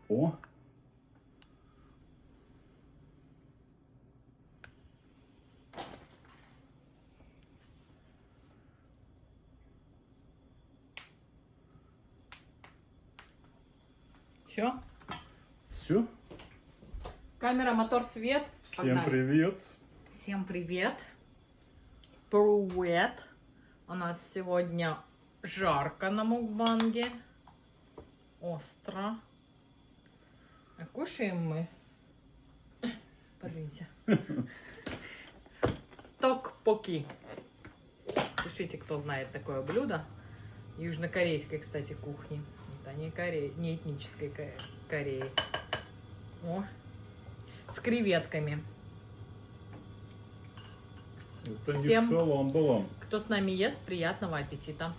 О! Все? Все. Камера, мотор, свет. Всем Погнали. привет. Всем привет. Привет. У нас сегодня жарко на мукбанге. Остро. А кушаем мы. Подвинься. Токпоки. Пишите, кто знает такое блюдо. Южнокорейской, кстати, кухни. Это не этнической Кореи. О, с креветками. Это Всем- не шалом-балам. Кто с нами ест, приятного аппетита.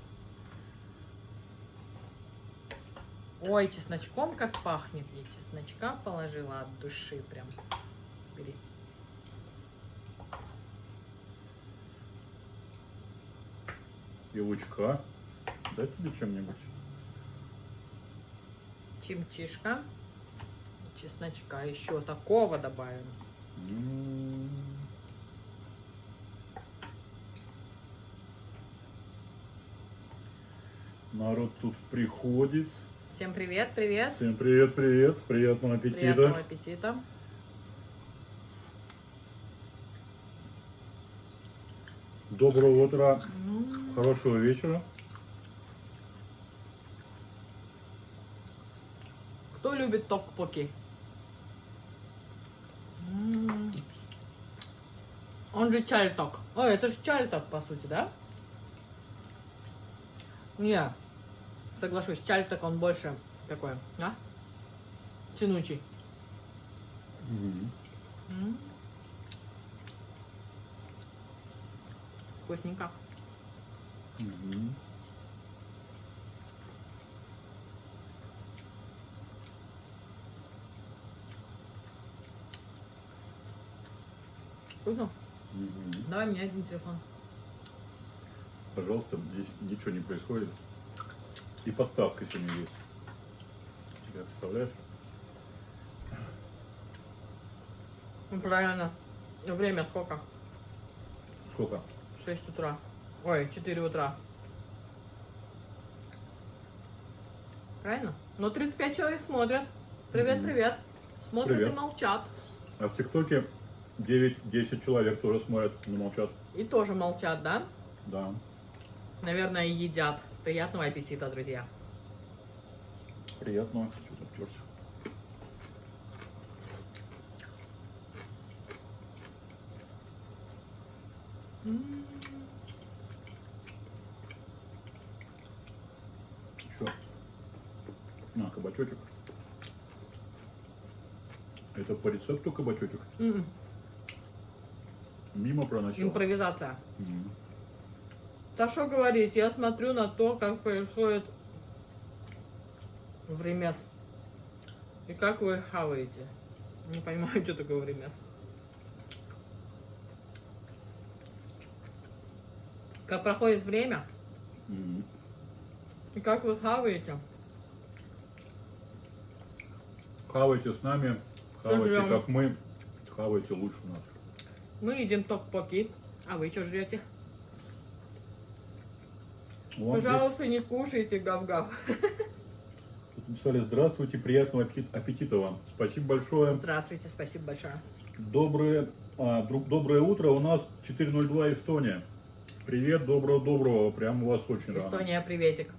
Ой, чесночком как пахнет. Я чесночка положила от души прям. Бери. И лучка. Дай тебе чем-нибудь. Чимчишка. Чесночка. Еще такого добавим. М. Народ тут приходит. Всем привет, привет. Всем привет, привет. Приятного аппетита. Приятного аппетита. Доброго утра. М. Хорошего вечера. Кто любит токпоки? М. Он же чальток. Ой, это же чальток, по сути, да? Не, соглашусь, чальток он больше такой, а? Тянучий. Мгм. М. Вкусненько. Мгм. Вкусно? Мгм. Давай мне один телефон. Пожалуйста, здесь ничего не происходит. И подставка сегодня есть. Тебя представляешь? Ну, правильно. Время сколько? Сколько? 6 утра. Ой, 4 утра. Правильно? Но 35 человек смотрят. Привет, Мгм. привет. Смотрят Привет. и молчат. А в ТикТоке 9-10 человек тоже смотрят, не молчат. И тоже молчат, да? Да. Наверное, и едят. Приятного аппетита, друзья. Приятно. Что-то обтерся. Что? На, кабачочек. Это по рецепту кабачочек? М-м. Мимо проносил. Импровизация. Мгм. Да что говорить, я смотрю на то, как происходит времяс. И как вы хаваете. Не понимаю, что такое времяс. Как проходит время, Мгм. и как вы хаваете. Хавайте с нами, хавайте Пожрём. как мы, хавайте лучше нас. Мы едим токпоки, а вы что жрете? Вон здесь Пожалуйста, не кушайте гав-гав. тут написали: здравствуйте, приятного аппетита вам. Спасибо большое. Здравствуйте, спасибо большое. Доброе утро. У нас 4:02 Эстония. Привет, доброго. Прям у вас очень рано. Эстония, приветик.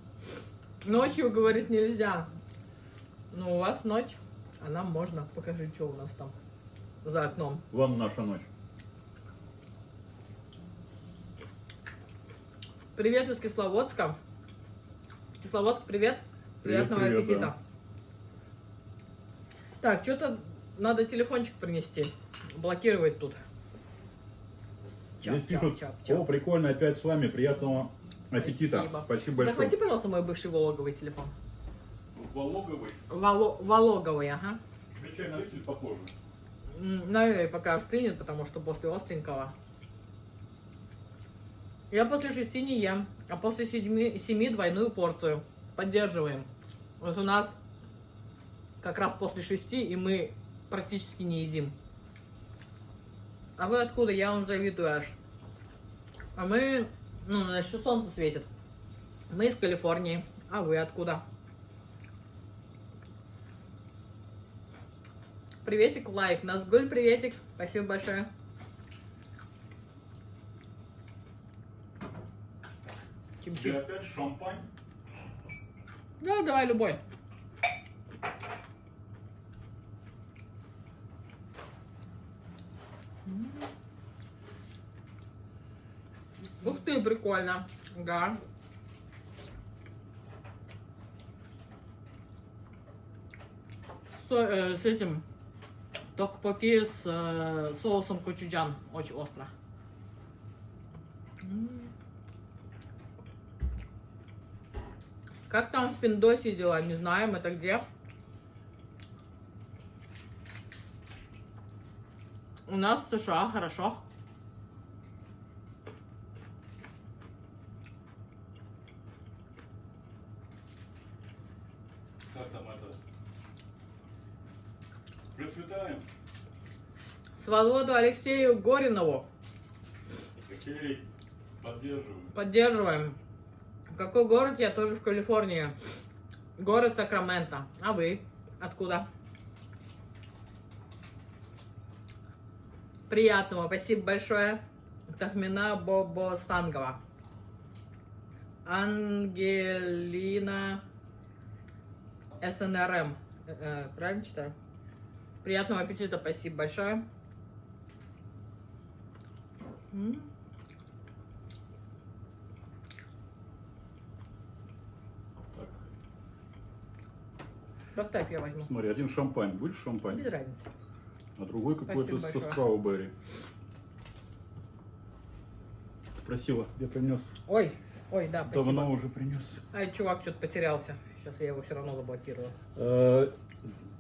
Ночью, говорит, нельзя. Но у вас ночь, а нам можно. Покажи, что у нас там за окном. Вон наша ночь. Привет из Кисловодска. Кисловодск, привет. Привет, Приятного привет, аппетита. да. Так, что-то надо телефончик принести. Блокировать тут. Здесь Чап, пишут: чап, чап, чап. о, прикольно, опять с вами, приятного аппетита. Спасибо большое. Захвати, пожалуйста, мой бывший вологовый телефон. Вологовый. Вологовый, ага. Тебе чай налить или попозже? Наверное, пока остынет, потому что после остренького. Я после 6 не ем, а после 7 двойную порцию. Поддерживаем. Вот у нас как раз после 6, и мы практически не едим. А вы откуда? Я вам завидую аж. А мы, ну, на еще солнце светит. Мы из Калифорнии. А вы откуда? Приветик, лайк. Назгуль, приветик. Спасибо большое. Тебе Чим-чим. опять шампань? Да, давай любой. Ух ты, прикольно. Да. С этим токпоки с соусом кочуджан. Очень остро. Как там в Пиндосе дела? Не знаем, это где? У нас в США хорошо. Как там это? Процветаем. Свободу Алексею Горинову Окей. Поддерживаем. поддерживаем. Какой город? Я тоже в Калифорнии. Город Сакраменто. А вы? Откуда? Приятного. Спасибо большое. Тахмина Бобосангова. Ангелина СНРМ. Правильно читаю? Приятного аппетита. Спасибо большое. Так, Поставь, я возьму. смотри, один шампань. Будешь шампань? Без разницы. А другой какой-то Спасибо со большое. страуберри. Спросила, где принес? Ой, ой, да, спасибо. Давно уже принес. Ай, чувак что-то потерялся. Сейчас я его все равно заблокирую.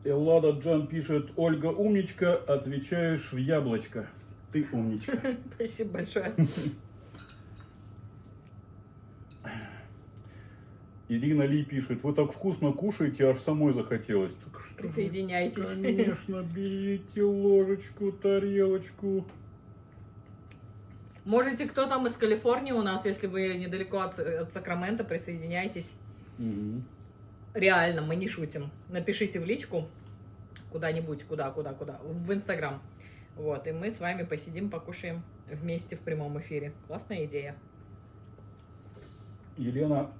Эллада Джан пишет: Ольга умничка, отвечаешь в яблочко. Ты умничка. Спасибо большое. Ирина Ли пишет: вы так вкусно кушаете, аж самой захотелось. Так что же, Присоединяйтесь. конечно, берите ложечку, тарелочку. Можете, кто там из Калифорнии у нас, если вы недалеко от Сакрамента, присоединяйтесь. Мгм. Реально, мы не шутим. Напишите в личку куда-нибудь, куда, в Инстаграм. Вот, и мы с вами посидим, покушаем вместе в прямом эфире. Классная идея. Елена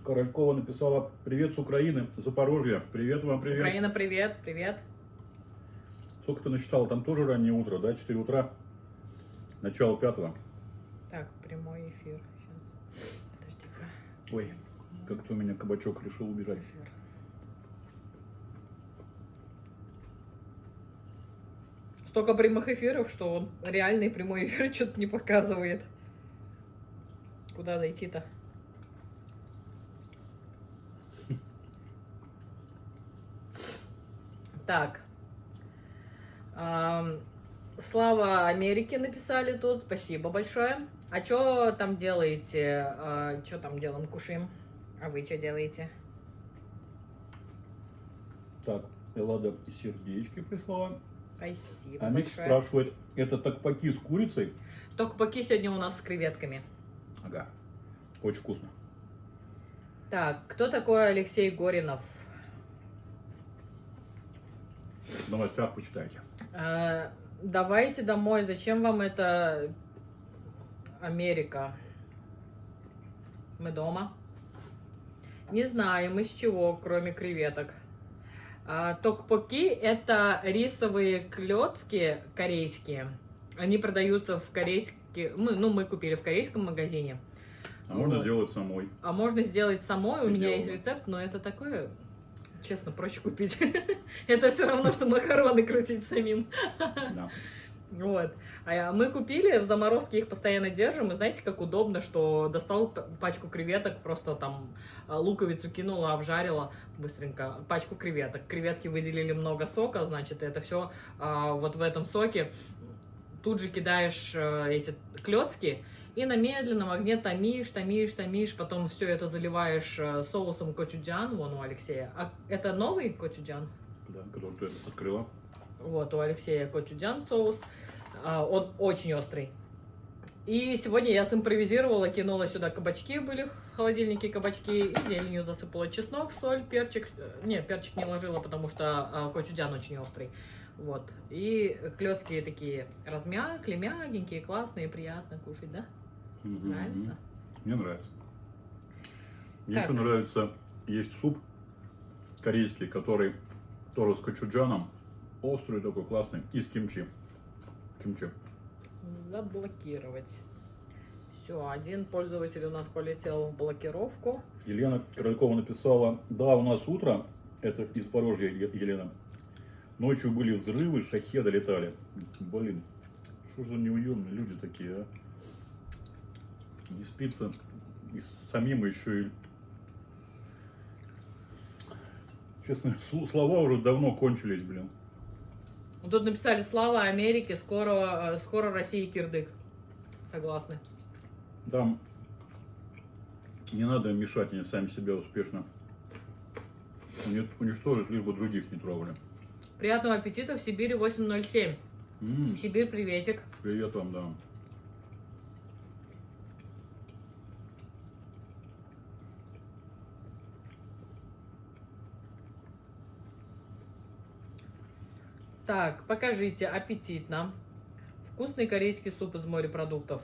Королькова написала: привет с Украины, Запорожья. Привет вам, привет. Украина, привет, привет. Сколько ты насчитала? Там тоже раннее утро, да? 4 утра? Начало 5. Так, прямой эфир. Сейчас. Подожди-ка. Ой, как-то у меня кабачок решил убежать. Эфир. Столько прямых эфиров, что он реальный прямой эфир что-то не показывает. Куда зайти-то? Так. Слава Америке написали тут. Спасибо большое. А что там делаете? Что там делаем? Кушаем. А вы что делаете? Так, Эллада сердечки прислала. Спасибо А Микс большое. спрашивает: это токпаки с курицей? Токпаки сегодня у нас с креветками. Ага, очень вкусно. Так, кто такой Алексей Горинов? В новостях почитайте. Давайте домой. Зачем вам это Америка? Мы дома. Не знаем из чего, кроме креветок. Токпоки — это рисовые клёцки корейские. Они продаются в корейских... Мы купили в корейском магазине. А можно Вот. сделать самой. А можно сделать самой. У Ты меня делала. есть рецепт, но это такое... Честно, проще купить. Это все равно, что макароны крутить самим. Да. Вот. А мы купили, в заморозке их постоянно держим. И знаете, как удобно, что достал пачку креветок, просто там луковицу кинула, обжарила быстренько, пачку креветок. Креветки выделили много сока, значит, это все вот в этом соке. Тут же кидаешь эти клетки И на медленном огне томишь, томишь, томишь, потом все это заливаешь соусом кочуджан, вон у Алексея. А это новый кочуджан? Да, который ты открыла. Вот, у Алексея кочуджан соус. Он очень острый. И сегодня я симпровизировала, кинула сюда кабачки, были в холодильнике кабачки, и зеленью засыпала чеснок, соль, перчик. Не, перчик не ложила, потому что кочуджан очень острый. Вот. И клетки такие мягенькие, классные, приятно кушать, да? Нравится? Мне нравится. Мне Так. еще нравится, есть суп корейский, который тоже с кочуджаном, острый такой, классный, и с кимчи. Кимчи. Заблокировать. Все, один пользователь у нас полетел в блокировку. Елена Кролькова написала: да, у нас утро, это из Запорожья, Елена. Ночью были взрывы, шахеды летали. Блин, что за неуемные люди такие, а? Не спится, и самим еще и... Честно, слова уже давно кончились, блин. Тут написали: слава Америке, скоро России кирдык. Согласны. Там не надо мешать, они сами себя успешно уничтожить, лишь бы других не трогали. Приятного аппетита в Сибири 807. Сибирь, приветик. Привет вам, да. Так, покажите аппетитно. Вкусный корейский суп из морепродуктов.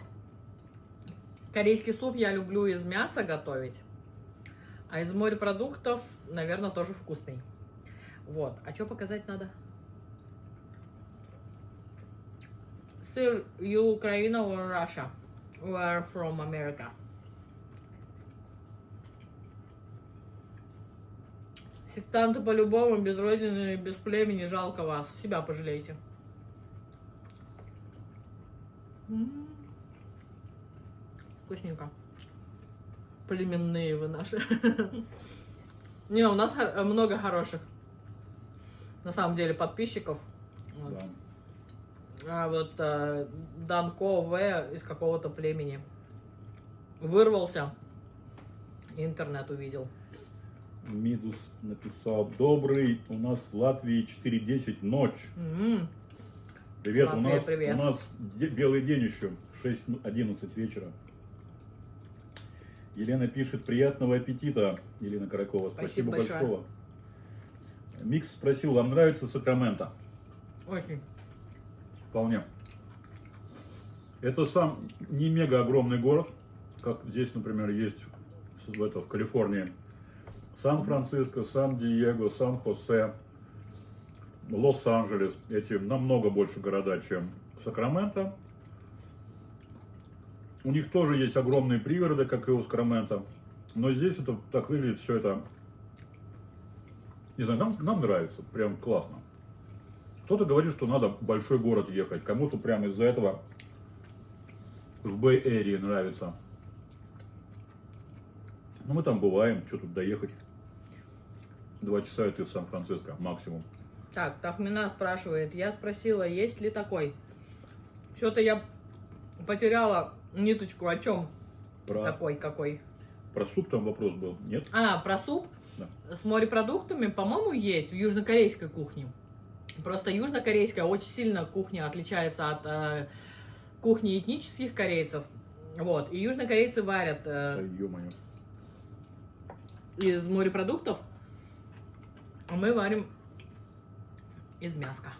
Корейский суп я люблю из мяса готовить, а из морепродуктов, наверное, тоже вкусный. Вот. А что показать надо? Сыр Ukraine or Russia? We're from America. Сектанты по-любому, без родины, без племени, жалко вас. Себя пожалейте. Вкусненько. Племенные вы наши. Не, у нас много хороших, на самом деле, подписчиков. Вот. Да. А вот Данко В из какого-то племени вырвался, интернет увидел. Мидус написал: добрый, у нас в Латвии 4:10 ночь. Привет, Латвия, привет. У нас белый день еще, 6:11 вечера. Елена пишет: приятного аппетита, Елена Каракова. Спасибо большое. большое. Микс спросил: вам нравится Сакраменто? Очень. Вполне. Это сам не мега огромный город, как здесь, например, есть в Калифорнии. Сан-Франциско, Сан-Диего, Сан-Хосе, Лос-Анджелес. Эти намного больше города, чем Сакраменто. У них тоже есть огромные пригороды, как и у Сакраменто. Но здесь это так выглядит, все это... Не знаю, нам нравится, прям классно. Кто-то говорит, что надо в большой город ехать. Кому-то прямо из-за этого в Бэй-Эрии нравится. Но мы там бываем, что тут доехать. 2 часа и ты в Сан-Франциско максимум. Так, Тахмина спрашивает. Я спросила, есть ли такой. Что-то я потеряла ниточку. О чем такой какой? Про суп там вопрос был, нет? А, про суп? Да. С морепродуктами, по-моему, есть в южнокорейской кухне. Просто южнокорейская очень сильно кухня отличается от кухни этнических корейцев. Вот. И южнокорейцы варят Ё-моё. из морепродуктов, а мы варим из мяска.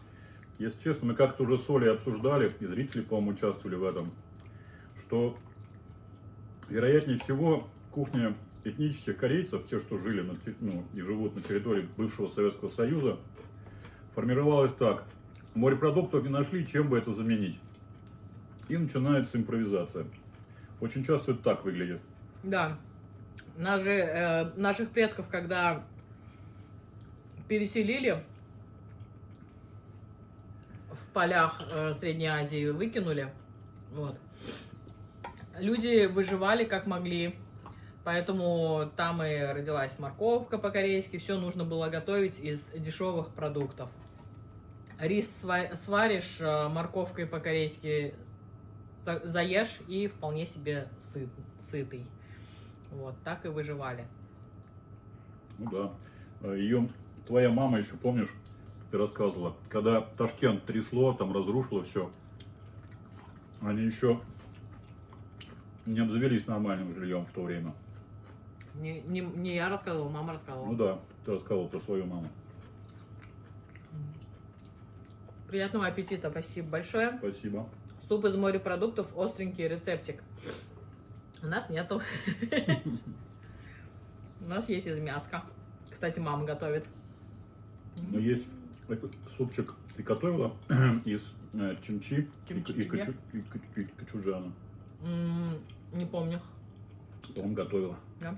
Если честно, мы как-то уже с Олей обсуждали, и зрители, по-моему, участвовали в этом, что, вероятнее всего, кухня этнических корейцев, те, что жили и живут на территории бывшего Советского Союза, формировалась так. Морепродуктов не нашли, чем бы это заменить. И начинается импровизация. Очень часто это так выглядит. Да. Наших предков, когда переселили в полях Средней Азии, выкинули, вот, люди выживали как могли, поэтому там и родилась морковка по-корейски, все нужно было готовить из дешевых продуктов. Рис сваришь, морковкой по-корейски заешь и вполне себе сытый. Вот, так и выживали. Ну да. Ее твоя мама еще, помнишь, ты рассказывала, когда Ташкент трясло, там разрушило все, они еще не обзавелись нормальным жильем в то время. Не я рассказывала, мама рассказывала. Ну да, ты рассказывал про свою маму. Приятного аппетита, спасибо большое. Спасибо. Суп из морепродуктов, остренький рецептик. У нас нету. У нас есть из мяска. Кстати, мама готовит. Но есть этот супчик, ты готовила из чимчи и кочуджана. Не помню. Он готовила. Да.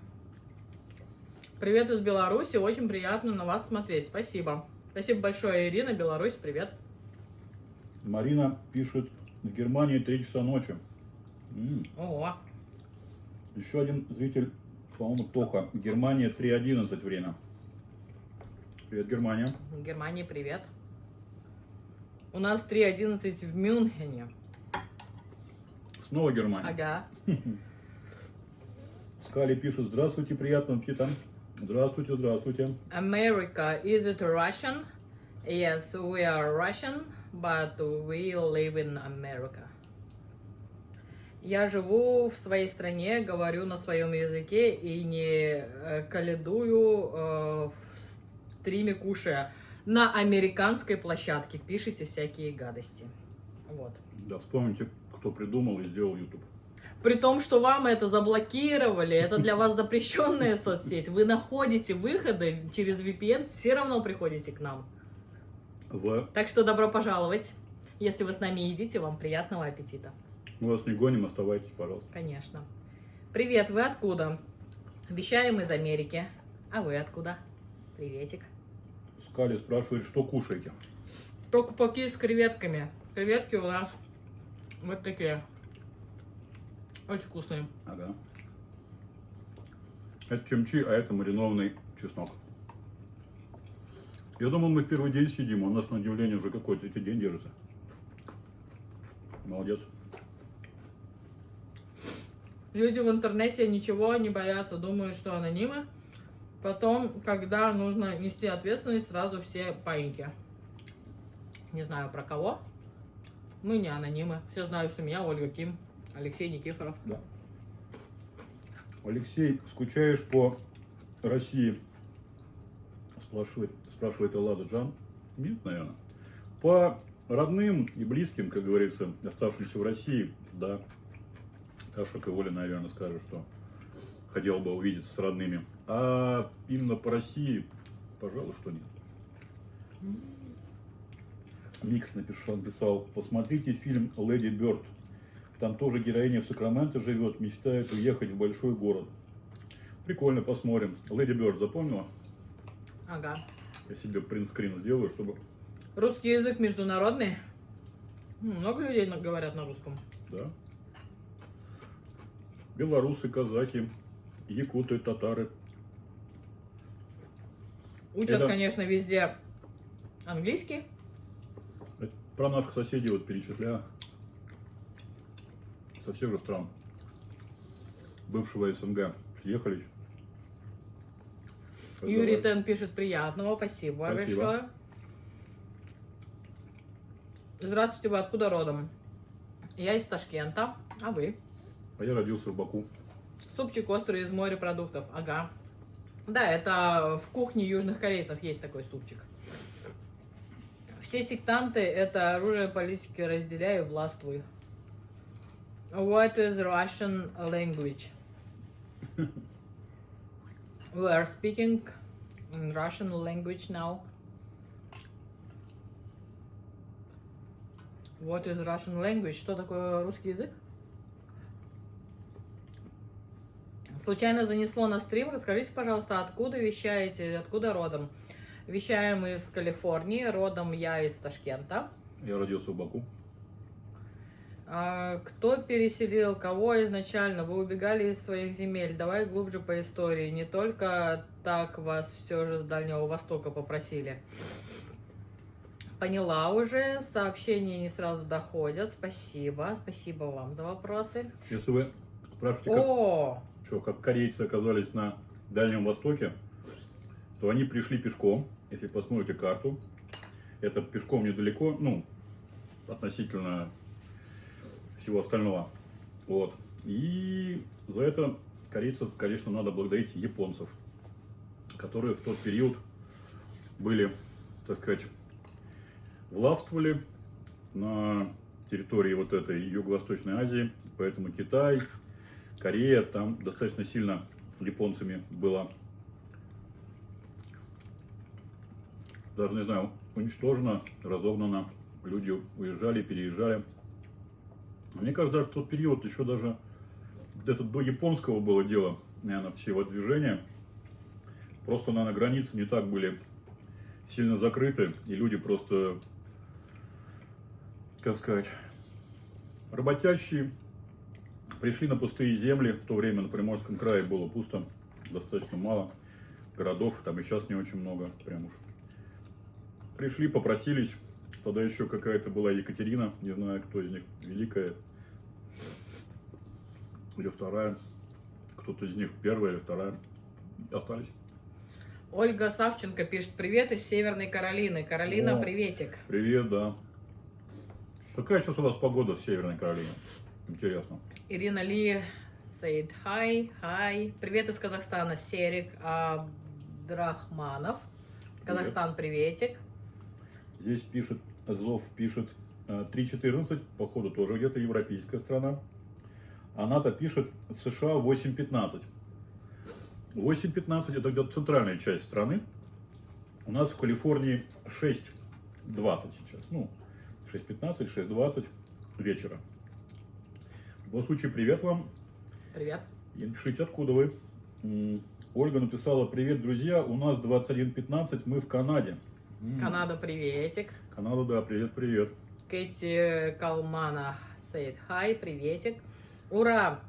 Привет из Беларуси, очень приятно на вас смотреть. Спасибо. Спасибо большое, Ирина, Беларусь, привет. Марина пишет, в Германии 3 часа ночи. О, Еще один зритель, по-моему, Тоха. Германия 3:11 время. Привет, Германия. в Германии привет. У нас 3:11 в Мюнхене. Снова Германия. Ага. Скали пишет, здравствуйте, приятного аппетита. Здравствуйте, здравствуйте. America, is it Russian? Yes, we are Russian, but we live in America. Я живу в своей стране, говорю на своем языке и не калядую в стриме, кушая на американской площадке. Пишите всякие гадости. Вот. Да, вспомните, кто придумал и сделал YouTube. При том, что вам это заблокировали, это для вас запрещенная соцсеть, вы находите выходы через VPN, все равно приходите к нам. Так что добро пожаловать. Если вы с нами едите, вам приятного аппетита. Мы вас не гоним, оставайтесь, пожалуйста. Конечно. Привет, вы откуда? Вещаем из Америки. А вы откуда? Приветик. Скали спрашивает, что кушаете? Токпоки с креветками. Креветки у нас вот такие. Очень вкусные. Ага. Это чимчи, а это маринованный чеснок. Я думал, мы в первый день сидим, а у нас на удивление уже какой-то третий день держится. Молодец. Люди в интернете ничего не боятся, думают, что анонимы. Потом, когда нужно нести ответственность, сразу все паники. Не знаю про кого. Мы не анонимы. Все знают, что меня Ольга Ким, Алексей Никифоров. Да. Алексей, скучаешь по России? Спрашивает Эллада Джан. Нет, наверное. По родным и близким, как говорится, оставшимся в России, да. Таша и Оля, наверное, скажут, что хотел бы увидеться с родными. А именно по России, пожалуй, что нет. Микс написал, посмотрите фильм «Леди Бёрд». Там тоже героиня в Сакраменто живет, мечтает уехать в большой город. Прикольно, посмотрим. «Леди Бёрд» запомнила? Ага. Я себе принтскрин сделаю, чтобы... Русский язык международный. Много людей говорят на русском. Да. Белорусы, казахи, якуты, татары. Учат, конечно, везде английский. Это про наших соседей вот перечисляю. Со всех же стран бывшего СНГ съехались. Юрий Тен пишет приятного, спасибо большое. Здравствуйте, вы откуда родом? Я из Ташкента, а вы? А я родился в Баку. Супчик острый из морепродуктов, ага. Да, это в кухне южных корейцев есть такой супчик. Все сектанты — это оружие политики, разделяй и властвуй. What is Russian language? We are speaking in Russian language now. What is Russian language? Что такое русский язык? Случайно занесло на стрим. Расскажите, пожалуйста, откуда вещаете, откуда родом? Вещаем из Калифорнии, родом я из Ташкента. Я родился в Баку. Кто переселил кого изначально? Вы убегали из своих земель. Давай глубже по истории. Не только так вас все же с Дальнего Востока попросили. Поняла уже, сообщения не сразу доходят. Спасибо, спасибо вам за вопросы. Если вы спрашиваете, О, как корейцы оказались на Дальнем Востоке, то они пришли пешком. Если посмотрите карту, это пешком недалеко, ну, относительно всего остального. Вот. И за это корейцев, конечно, надо благодарить японцев, которые в тот период были, так сказать, властвовали на территории вот этой Юго-Восточной Азии. Поэтому Китай, Корея, там достаточно сильно японцами было, даже не знаю, уничтожено, разогнано. Люди уезжали, переезжали. Мне кажется, даже в тот период еще даже где-то до японского было дело, наверное, все его движения. Просто, наверное, границы не так были сильно закрыты, и люди просто, как сказать, работящие пришли на пустые земли. В то время на Приморском крае было пусто, достаточно мало городов, там и сейчас не очень много, прям уж. Пришли, попросились. Тогда еще какая-то была Екатерина, не знаю, кто из них, великая или вторая, кто-то из них первая или вторая, остались. Ольга Савченко пишет: привет из Северной Каролины. Каролина, О, приветик. Привет, да. Какая сейчас у вас погода в Северной Каролине? Интересно. Ирина Ли said hi, hi. Привет из Казахстана, Серик Абдрахманов. Казахстан, приветик. Здесь пишет, Зов пишет 3.14, походу тоже где-то европейская страна. Аната пишет в США 8.15. 8.15 это где-то центральная часть страны. У нас в Калифорнии 6.20 сейчас. Ну, 6.15, 6.20 вечера. В любом случае, привет вам. Привет. И напишите, откуда вы. Ольга написала: привет, друзья, у нас 21.15, мы в Канаде. Канада, приветик. Канада, да, привет, привет. Кэти Калмана said hi, приветик. Ура!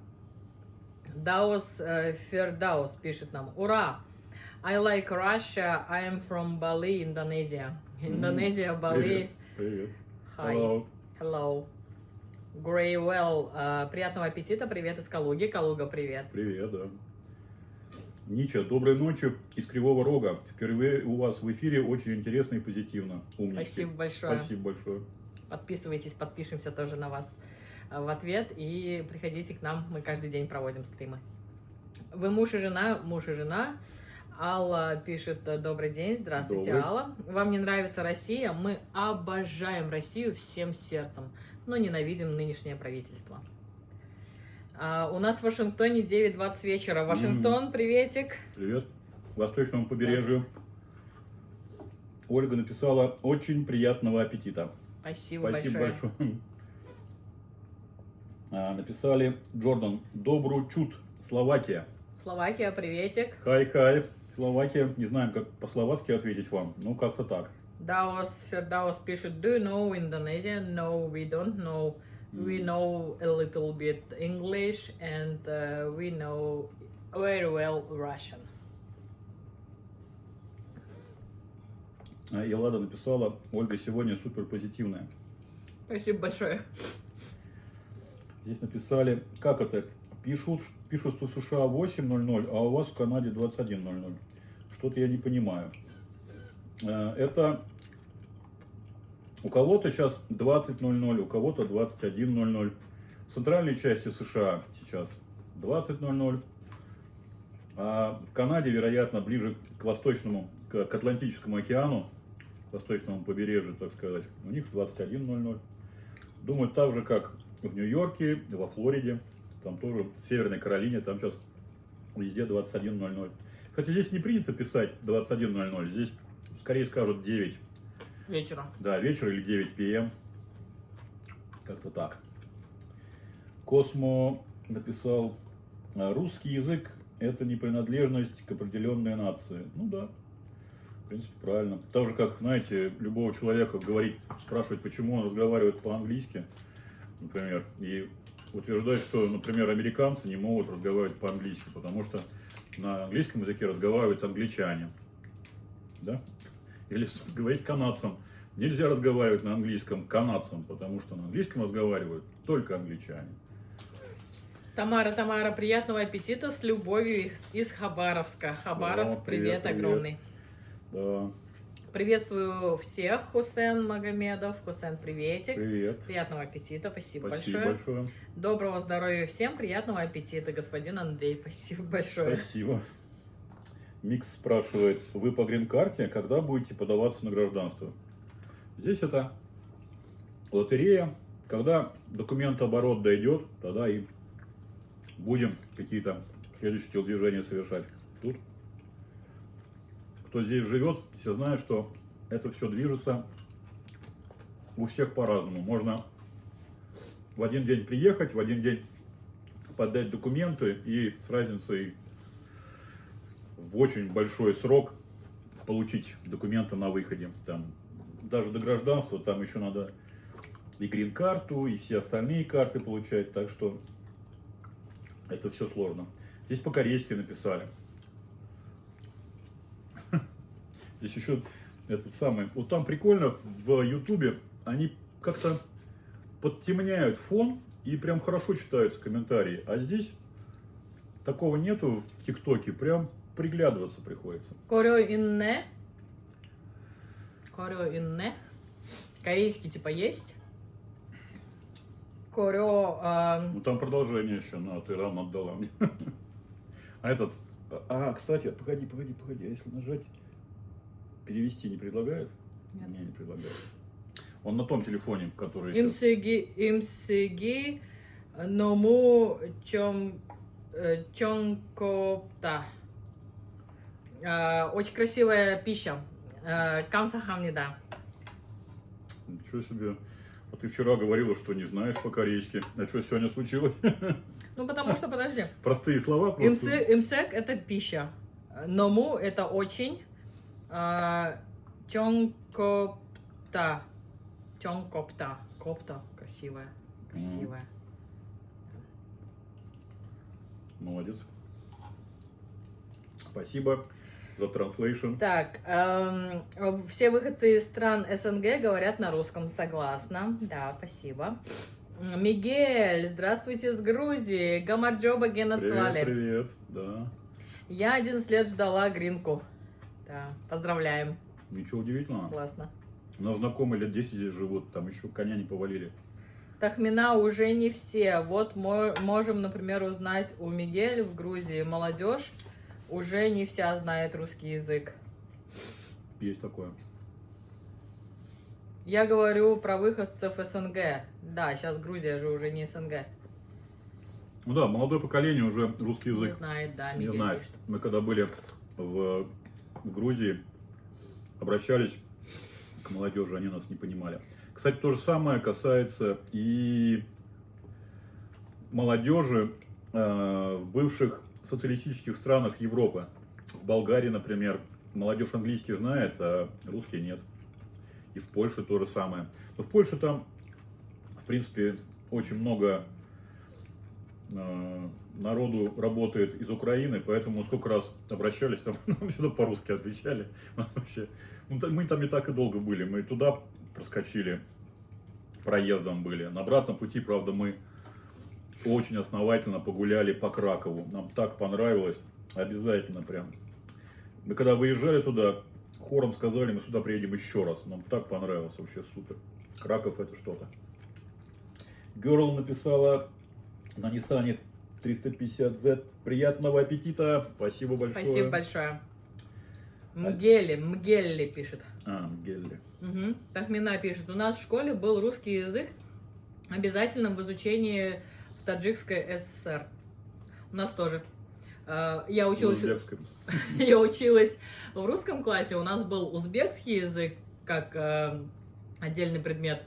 Даос Фердаус пишет нам: ура! I like Russia, I am from Bali, Indonesia. Индонезия, Бали. Привет. Hi. Hello. Hello. Gray well. Приятного аппетита. Привет из Калуги. Калуга, привет. Привет, да. Нича, доброй ночи из Кривого Рога. Впервые у вас в эфире, очень интересно и позитивно. Умнички. Спасибо большое. Спасибо большое. Подписывайтесь, подпишемся тоже на вас в ответ. И приходите к нам, мы каждый день проводим стримы. Вы муж и жена? Муж и жена. Алла пишет: добрый день, здравствуйте, Добрый. Алла. Вам не нравится Россия? Мы обожаем Россию всем сердцем, но ненавидим нынешнее правительство. У нас в Вашингтоне 9:20 вечера. Вашингтон, приветик. Привет. Восточному побережью. Ольга написала: очень приятного аппетита. Спасибо, Спасибо большое. большое. Написали: Джордан, добру чут, Словакия. Словакия, приветик. Хай-хай, Словакия. Не знаем, как по-словацки ответить вам, ну как-то так. Даос Фердаус пишет: do you know Indonesia? No, we don't know. We know a little bit English and we know very well Russian. Елада написала: Ольга сегодня супер позитивная. Спасибо большое. Здесь написали: как это? Пишут, что в США 8:00, а у вас в Канаде 21:00. Что-то я не понимаю. Это у кого-то сейчас 20:00, у кого-то 21:00. В центральной части США сейчас 20:00. А в Канаде, вероятно, ближе к восточному, к Атлантическому океану, восточному побережью, так сказать, у них 21:00. Думаю, так же, как в Нью-Йорке, во Флориде, там тоже в Северной Каролине, там сейчас везде 21:00. Хотя здесь не принято писать 21:00, здесь скорее скажут 9. Вечера. Да, вечер или 9 p.m. Как-то так. Космо написал: русский язык — это не принадлежность к определенной нации. Ну да, в принципе, правильно. Так же, как, знаете, любого человека говорить, спрашивать, почему он разговаривает по-английски, например, и утверждать, что, например, американцы не могут разговаривать по-английски, потому что на английском языке разговаривают англичане. Да? Или говорить канадцам Нельзя разговаривать на английском канадцам, потому что на английском разговаривают только англичане. Тамара, приятного аппетита, с любовью из Хабаровска. Хабаровск, Да, привет огромный. Да, Приветствую всех, Хусен Магомедов. Хусен, приветик. привет. Приятного аппетита, спасибо Спасибо большое. большое. Доброго здоровья всем, приятного аппетита, господин Андрей. Спасибо большое. Спасибо. Микс спрашивает, вы по грин-карте, когда будете подаваться на гражданство? Здесь это лотерея. Когда документооборот дойдет, тогда и будем какие-то следующие телодвижения совершать. Тут, кто здесь живет, все знают, что это все движется у всех по-разному. Можно в один день приехать, в один день подать документы и с разницей в очень большой срок получить документы на выходе. Там, даже до гражданства там еще надо и грин-карту, и все остальные карты получать, так что это все сложно. Здесь по-корейски написали. Здесь еще этот самый, вот там прикольно в Ютубе, они как-то подтемняют фон и прям хорошо читаются комментарии, а здесь такого нету в ТикТоке, прям приглядываться приходится. Корё инне. Корейский типа есть. Корё... Ну там продолжение еще, ну ты рано отдала мне. А этот, кстати, погоди, а если нажать, перевести не предлагает? Нет. Не предлагает. Он на том телефоне, который... Имсиги ному чонкопта. Очень красивая пища. Камсахамнида. Ничего себе. А ты вчера говорила, что не знаешь по-корейски. А что сегодня случилось? Ну потому что, подожди. Простые слова просто. Имсек это пища. Ному это очень. Чонкопта. Копта. Красивая. Молодец. Спасибо за транслейшн. Так, все выходцы из стран СНГ говорят на русском, согласна. Да, спасибо. Мигель, здравствуйте с Грузии. Гамарджоба Генацвали. Привет, да. Я 11 лет ждала гринку. Да, поздравляем. Ничего удивительного. Классно. У нас знакомые лет 10 здесь живут, там еще коня не повалили. Тахмина уже не все. Вот можем, например, узнать у Мигеля в Грузии молодежь уже не вся знает русский язык. Есть такое. Я говорю про выходцев СНГ. Да, сейчас Грузия же уже не СНГ. Ну да, молодое поколение уже русский Не язык знает, да, не Мигель знает. пишет. Мы когда были в Грузии, обращались к молодежи, они нас не понимали. Кстати, то же самое касается и молодежи в бывших социалистических странах Европы. В Болгарии, например, молодежь английский знает, а русский нет. И в Польше то же самое. Но в Польше там, в принципе, очень много народу работает из Украины, поэтому сколько раз обращались, там нам всегда по-русски отвечали. Вообще, мы там не так и долго были, мы туда проскочили, проездом были. На обратном пути, правда, мы очень основательно погуляли по Кракову. Нам так понравилось, обязательно прям. Мы когда выезжали туда, хором сказали, мы сюда приедем еще раз. Нам так понравилось, вообще супер. Краков это что-то. Girl написала на Ниссане 350Z. Приятного аппетита. Спасибо большое. Спасибо большое. Мгелли пишет. Мгелли. Угу. Тахмина пишет. У нас в школе был русский язык обязательным в изучении в Таджикской ССР. У нас тоже. Я училась в русском классе, у нас был узбекский язык как отдельный предмет,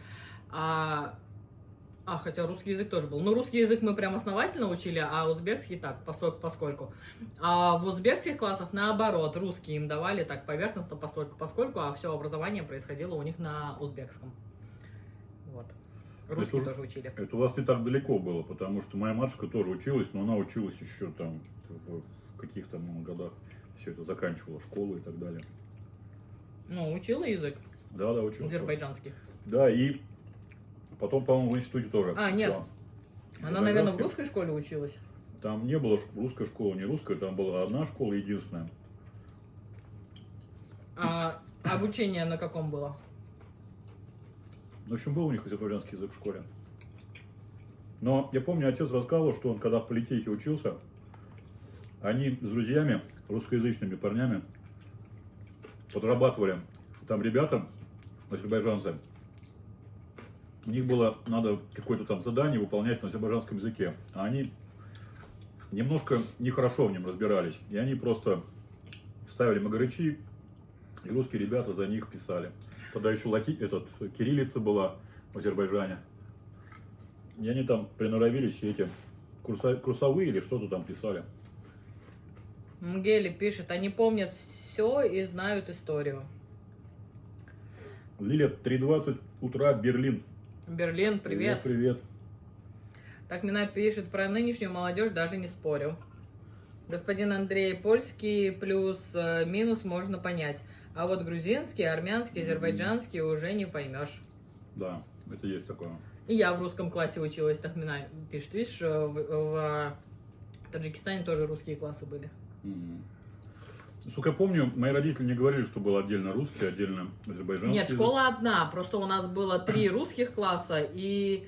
хотя русский язык тоже был. Но русский язык мы прям основательно учили, а узбекский так, поскольку. А в узбекских классах наоборот, русский им давали так поверхностно, поскольку, а все образование происходило у них на узбекском. Вот. Русский тоже учили. Это у вас не так далеко было, потому что моя матушка тоже училась, но она училась еще там в каких-то годах. Все это заканчивала школу и так далее. Ну, учила язык. Да, да, учился. азербайджанский. Да, и потом, по-моему, в институте тоже. А, нет. Всё. Она, наверное, в Азербайджанский. русской школе училась. Там не было русской школы, не русская, там была одна школа единственная. А обучение на каком было? В общем, был у них азербайджанский язык в школе. Но я помню, отец рассказывал, что он когда в политехе учился, они с друзьями, русскоязычными парнями, подрабатывали. Там ребята, азербайджанцы, у них было надо какое-то там задание выполнять на азербайджанском языке. А они немножко нехорошо в нем разбирались. И они просто ставили магарычи, и русские ребята за них писали. Тогда еще кириллица была в Азербайджане. И они там приноровились, и эти курсовые или что-то там писали. Мгели пишет, они помнят все и знают историю. Лиля, 3:20 утра, Берлин. Берлин, привет. Привет. Так Мина пишет, про нынешнюю молодежь даже не спорю. Господин Андрей, польский плюс-минус можно понять. А вот грузинский, армянский, азербайджанский уже не поймешь. Да, это есть такое. И я в русском классе училась, так Мина пишет. Видишь, в Таджикистане тоже русские классы были. Насколько я помню, мои родители не говорили, что был отдельно русский, отдельно азербайджанский. Нет, школа одна, просто у нас было 3 русских класса и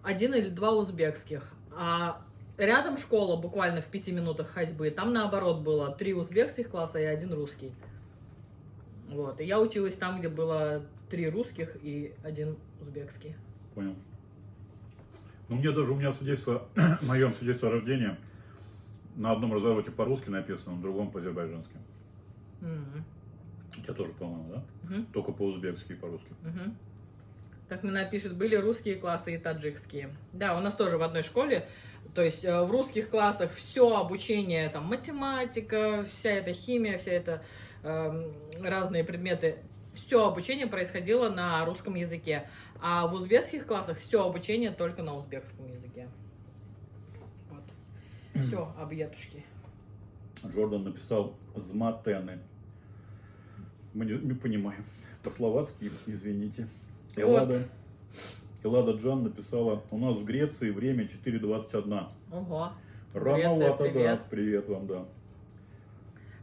1 или 2 узбекских. А рядом школа, буквально в 5 минутах ходьбы, там наоборот было 3 узбекских класса и 1 русский. Вот, и я училась там, где было 3 русских и 1 узбекский. Понял. Ну, у меня свидетельство, мое свидетельство о рождении на одном развороте по-русски написано, на другом по-азербайджански. У тебя тоже, по-моему, да? Мгм. Только по-узбекски и по-русски. Мгм. Так Мина пишет, были русские классы и таджикские. Да, у нас тоже в одной школе. То есть в русских классах все обучение, там математика, вся эта химия, вся эта разные предметы, все обучение происходило на русском языке. А в узбекских классах все обучение только на узбекском языке. Вот. Все, объедушки. Джордан написал «зматены». Мы не понимаем. По-словацки, извините. Эллада Джан написала, у нас в Греции время 4:21. Ого. Рановато, привет. да. Привет вам, да.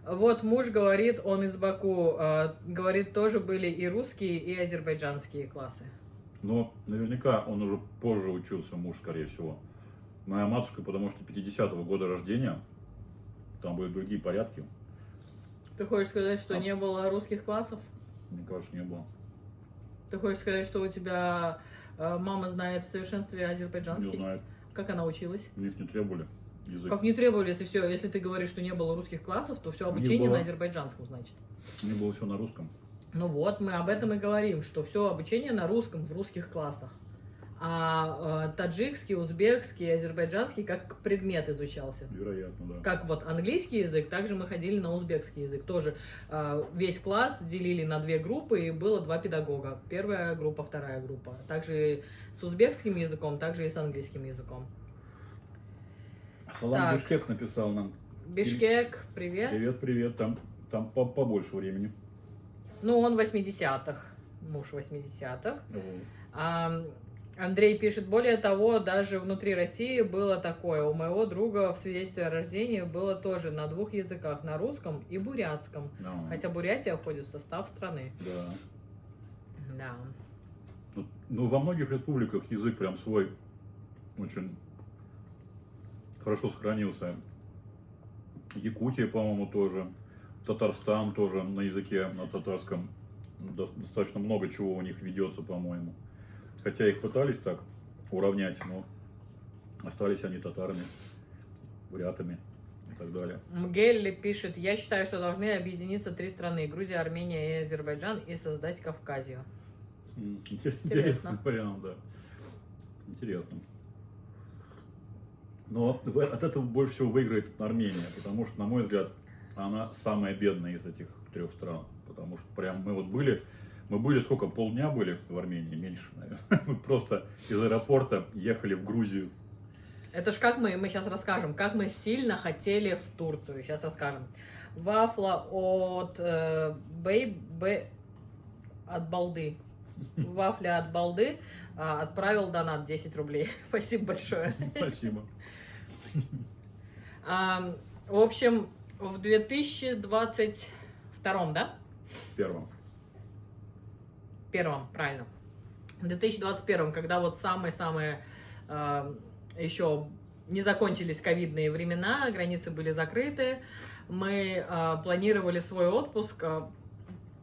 Вот муж говорит, он из Баку, говорит, тоже были и русские, и азербайджанские классы. Но наверняка он уже позже учился, муж, скорее всего. Моя матушка, потому что 50-го года рождения, там были другие порядки. Ты хочешь сказать, что не было русских классов? Мне кажется, не было. Ты хочешь сказать, что у тебя мама знает в совершенстве азербайджанский? Не знает. Как она училась? У них не требовали язык. Как не требовали, если ты говоришь, что не было русских классов, то все У них обучение было. на азербайджанском, значит. У них было все на русском. Ну вот, мы об этом и говорим, что все обучение на русском в русских классах. А таджикский, узбекский, азербайджанский как предмет изучался. Вероятно, да. Как вот английский язык, также мы ходили на узбекский язык. Тоже весь класс делили на 2 группы, и было 2 педагога. Первая группа, вторая группа. Также с узбекским языком, также и с английским языком. Салам Так. Бишкек написал нам. Бишкек, привет. Привет, привет. Там побольше времени. Ну, он 80-х, муж 80-х. Вот. Андрей пишет, более того, даже внутри России было такое. У моего друга в свидетельстве о рождении было тоже на 2 языках, на русском и бурятском. Да. Хотя Бурятия входит в состав страны. Да. Да. Ну, во многих республиках язык прям свой очень хорошо сохранился. Якутия, по-моему, тоже. Татарстан тоже на языке, на татарском. Достаточно много чего у них ведется, по-моему. Хотя их пытались так уравнять, но остались они татарами, бурятами и так далее. Мгелли пишет, я считаю, что должны объединиться 3 страны. Грузия, Армения и Азербайджан и создать Кавказию. Интересный вариант, да. Интересно. Но от этого больше всего выиграет Армения, потому что, на мой взгляд, она самая бедная из этих 3 стран. Потому что прям мы были сколько, полдня были в Армении, меньше, наверное. Мы просто из аэропорта ехали в Грузию. Это ж как мы сейчас расскажем, как мы сильно хотели в Турцию. Сейчас расскажем. Вафла от от балды. Вафля от балды отправил донат 10 рублей. Спасибо большое. Спасибо. В общем, в 2022, да? Первым. Первом, правильно. В 2021, когда вот самые-самые еще не закончились ковидные времена, границы были закрыты, мы планировали свой отпуск.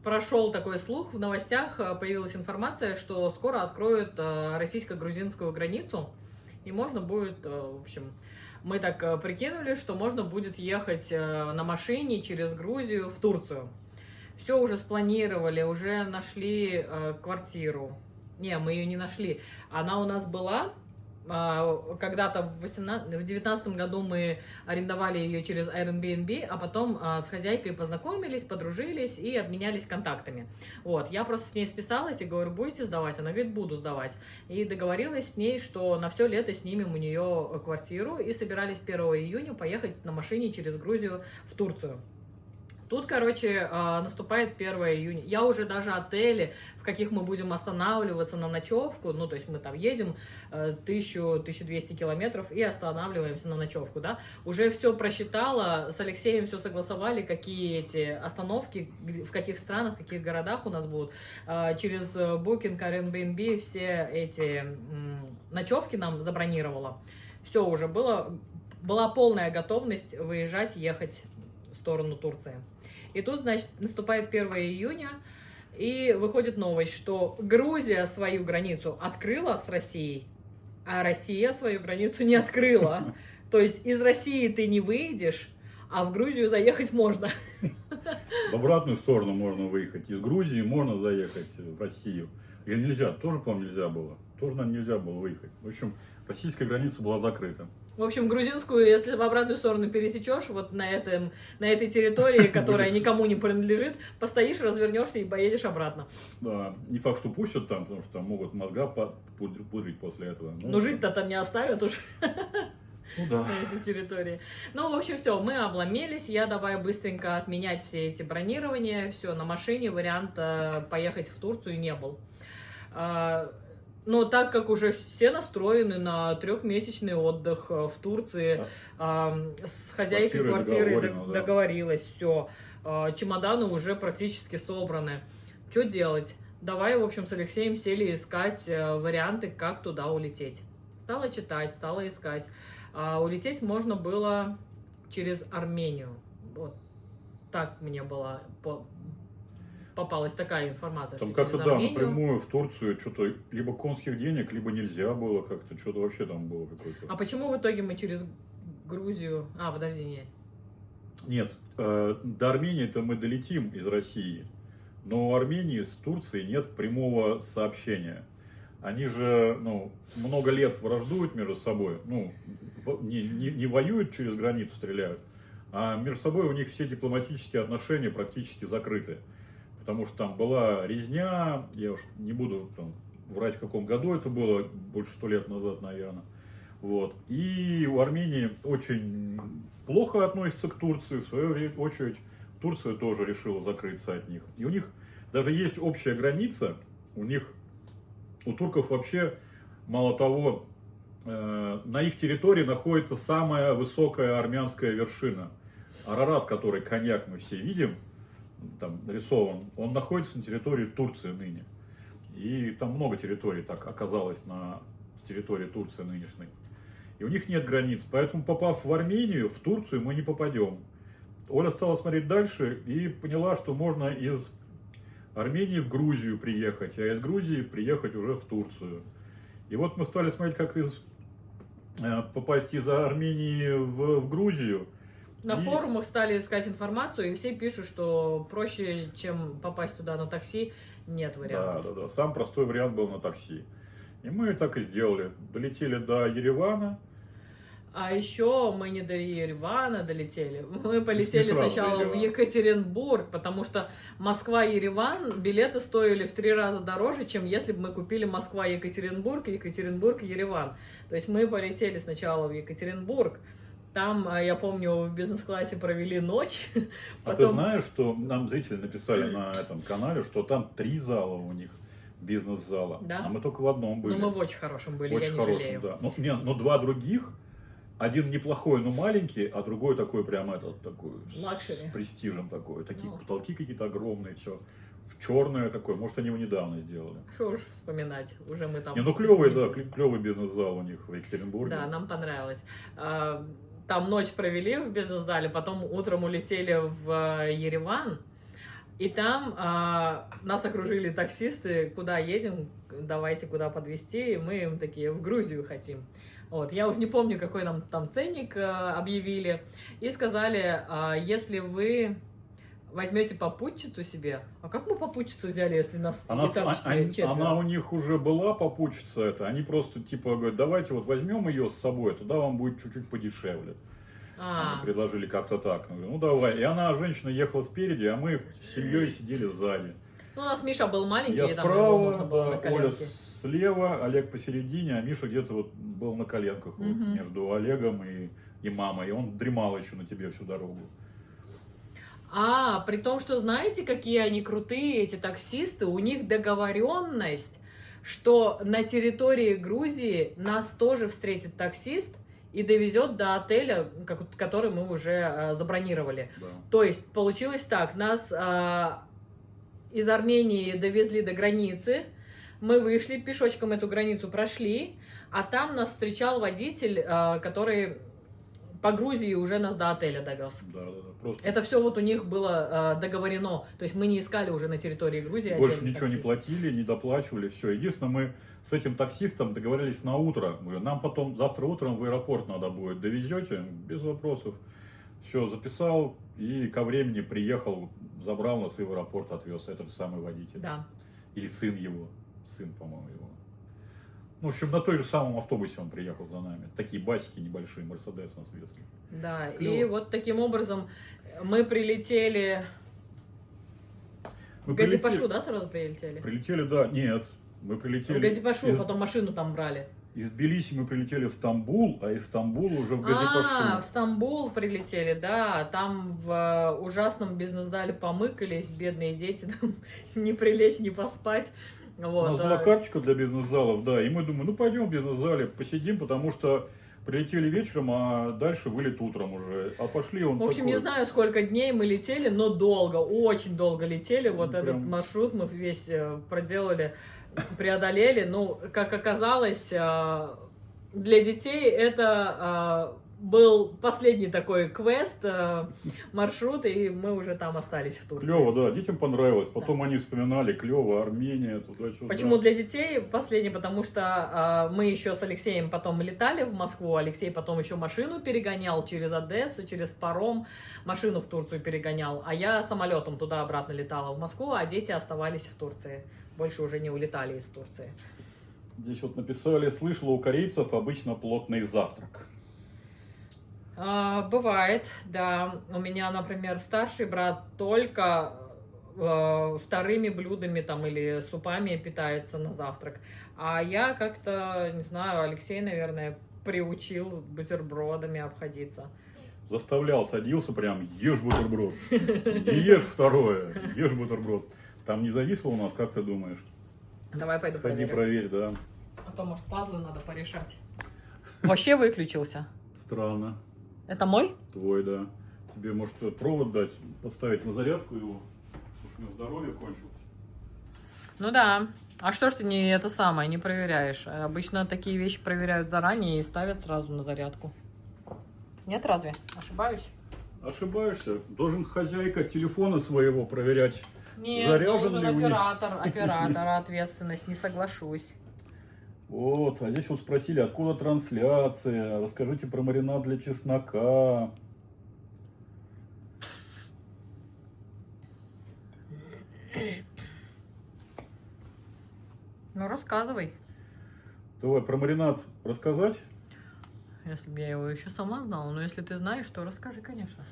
Прошел такой слух, в новостях появилась информация, что скоро откроют российско-грузинскую границу, и можно будет, в общем, мы так прикинули, что можно будет ехать на машине через Грузию в Турцию. Все уже спланировали, уже нашли квартиру. Не, мы ее не нашли. Она у нас была. Когда-то в 2019 году мы арендовали ее через Airbnb, а потом с хозяйкой познакомились, подружились и обменялись контактами. Вот, я просто с ней списалась и говорю, будете сдавать? Она говорит, буду сдавать. И договорилась с ней, что на все лето снимем у нее квартиру и собирались 1 июня поехать на машине через Грузию в Турцию. Тут, короче, наступает 1 июня. Я уже даже отели, в каких мы будем останавливаться на ночевку, ну, то есть мы там едем 1000-1200 километров и останавливаемся на ночевку, да, уже все просчитала, с Алексеем все согласовали, какие эти остановки, в каких странах, в каких городах у нас будут. Через Booking, Airbnb все эти ночевки нам забронировала. Все уже была полная готовность выезжать, ехать в сторону Турции. И тут, значит, наступает 1 июня, и выходит новость, что Грузия свою границу открыла с Россией, а Россия свою границу не открыла. То есть из России ты не выйдешь, а в Грузию заехать можно. В обратную сторону можно выехать. Из Грузии можно заехать в Россию. Или нельзя? Тоже, по-моему, нельзя было. Тоже нам нельзя было выехать. В общем, российская граница была закрыта. В общем, грузинскую, если в обратную сторону пересечешь, вот на этой территории, которая никому не принадлежит, постоишь, развернешься и поедешь обратно. Да, не факт, что пустят там, потому что там могут мозга пудрить после этого. Но жить-то там не оставят уж. Ну да. На этой территории. Ну, в общем, все, мы обломились. Я давай быстренько отменять все эти бронирования. Все, на машине вариант поехать в Турцию не был. Но так как уже все настроены на 3-месячный отдых в Турции, с хозяйкой квартиры договорилась, все, чемоданы уже практически собраны. Что делать? Давай, в общем, с Алексеем сели искать варианты, как туда улететь. Стала читать, стала искать. Улететь можно было через Армению. Вот так мне было попалась такая информация. Там как-то, да, напрямую в Турцию что-то либо конских денег, либо нельзя было как-то, что-то вообще там было какое-то. А почему в итоге мы через Грузию... подожди, нет. Нет, до Армении-то мы долетим из России, но у Армении с Турцией нет прямого сообщения. Они же, много лет враждуют между собой, не воюют через границу, стреляют, а между собой у них все дипломатические отношения практически закрыты. Потому что там была резня, я уж не буду врать, в каком году это было, больше 100 лет назад, наверное. Вот. И у Армении очень плохо относится к Турции, в свою очередь Турция тоже решила закрыться от них. И у них даже есть общая граница, у турков вообще, мало того, на их территории находится самая высокая армянская вершина. Арарат, который коньяк мы все видим, там нарисован, он находится на территории Турции ныне. И там много территорий так оказалось на территории Турции нынешней. И у них нет границ, поэтому, попав в Армению, в Турцию мы не попадем. Оля стала смотреть дальше и поняла, что можно из Армении в Грузию приехать, а из Грузии приехать уже в Турцию. И вот мы стали смотреть, как попасть из Армении в Грузию. На форумах стали искать информацию, и все пишут, что проще, чем попасть туда на такси, нет вариантов. Да. Сам простой вариант был на такси. И мы так и сделали. Долетели до Еревана. А еще мы не до Еревана долетели. Мы полетели сначала в Екатеринбург, потому что Москва-Ереван билеты стоили в 3 раза дороже, чем если бы мы купили Москва-Екатеринбург и Екатеринбург-Ереван. То есть мы полетели сначала в Екатеринбург. Там, я помню, в бизнес-классе провели ночь. А ты знаешь, что нам зрители написали на этом канале, что там 3 зала у них, бизнес-зала, Да? а мы только в одном были. Ну, мы в очень хорошем были, Очень я не хорошем, жалею. да. Ну, не, но 2 других, один неплохой, но маленький, а другой такой прям этот, такой, Лакшери. с престижем такой. Такие Ну. потолки какие-то огромные, все. Черное такое, может, они его недавно сделали. Что уж вспоминать, уже мы там... Не, ну клевый, да, клевый бизнес-зал у них в Екатеринбурге. Да, нам понравилось. Там ночь провели в бизнес-зале, потом утром улетели в Ереван, и там нас окружили таксисты, куда едем, давайте куда подвезти, и мы им такие, в Грузию хотим. Вот. Я уже не помню, какой нам там ценник объявили, и сказали, если вы возьмете попутчицу себе, а как мы попутчицу взяли, если нас и так четверо? Она у них уже была попутчица это, они просто типа говорят, давайте вот возьмем ее с собой, тогда вам будет чуть-чуть подешевле. Они предложили как-то так. Я говорю, ну давай. И она, женщина, ехала спереди, а мы с семьей сидели сзади. Ну, у нас Миша был маленький, Я и там его можно справа, было на Оля коленке. слева, Олег посередине, а Миша где-то вот был на коленках вот, Мгм. между Олегом и мамой. И он дремал еще на тебе всю дорогу. При том, что знаете, какие они крутые, эти таксисты, у них договоренность, что на территории Грузии нас тоже встретит таксист и довезет до отеля, который мы уже забронировали. Да. То есть получилось так, нас из Армении довезли до границы, мы вышли, пешочком эту границу прошли, а там нас встречал водитель, который по Грузии уже нас до отеля довез. Да. Просто Это все вот у них было договорено. То есть мы не искали уже на территории Грузии. больше отдельный ничего не такси. платили, не доплачивали, все. Единственное, мы с этим таксистом договорились на утро. Говорю, нам потом завтра утром в аэропорт надо будет, довезете, без вопросов. Все, записал и ко времени приехал, забрал нас и в аэропорт отвез этот самый водитель. Да. Или сын его, сын, по-моему, его. Ну, в общем, на той же самом автобусе он приехал за нами. Такие басики небольшие, Мерседес нас везли. Да, Клево. и вот таким образом мы прилетели Мы в Газипашу, да, сразу прилетели? Прилетели, да, нет. Мы прилетели... В Газипашу, из- потом машину там брали. Из Тбилиси мы прилетели в Стамбул, а из Стамбула уже в Газипашу. В Стамбул прилетели, да, там в ужасном бизнес-зале помыкались, бедные дети, там, не прилечь, не поспать. У нас Вот. была карточка для бизнес-залов, да, и мы думаем, ну пойдем в бизнес-зале, посидим, потому что прилетели вечером, а дальше вылет утром уже. А пошли он В общем, такой. не знаю, сколько дней мы летели, но долго, очень долго летели. Вот Прям. этот маршрут мы весь проделали, преодолели. Ну, как оказалось, для детей это был последний такой квест, маршрут, и мы уже там остались в Турции. Клево, да, детям понравилось. Потом они вспоминали, клево, Армения, туда-сюда. Почему для детей последний? Потому что мы еще с Алексеем потом летали в Москву, Алексей потом еще машину перегонял через Одессу, через паром, машину в Турцию перегонял, а я самолетом туда-обратно летала в Москву, а дети оставались в Турции, больше уже не улетали из Турции. Здесь вот написали, слышала, у корейцев обычно плотный завтрак. Бывает, да. У меня, например, старший брат только вторыми блюдами там или супами питается на завтрак. А я как-то, не знаю, Алексей, наверное, приучил бутербродами обходиться. Заставлял, садился прям, ешь бутерброд. Не ешь второе, ешь бутерброд. Там не зависло у нас, как ты думаешь? Давай пойду Сходи, проверю. проверь, да. А то, может, пазлы надо порешать. Вообще выключился. Странно. Это мой? Твой, да. Тебе, может, провод дать, поставить на зарядку его, потому что у него здоровье кончилось. Ну да. А что ж ты не это самое, не проверяешь? Обычно такие вещи проверяют заранее и ставят сразу на зарядку. Нет, разве? Ошибаюсь? Ошибаешься. Должен хозяйка телефона своего проверять. Нет, Заряжен должен ли у них? оператора ответственность, не соглашусь. Вот, а здесь вот спросили, откуда трансляция, расскажите про маринад для чеснока. Ну, рассказывай. Давай, про маринад рассказать? Если бы я его еще сама знала. Но если ты знаешь, то расскажи, конечно.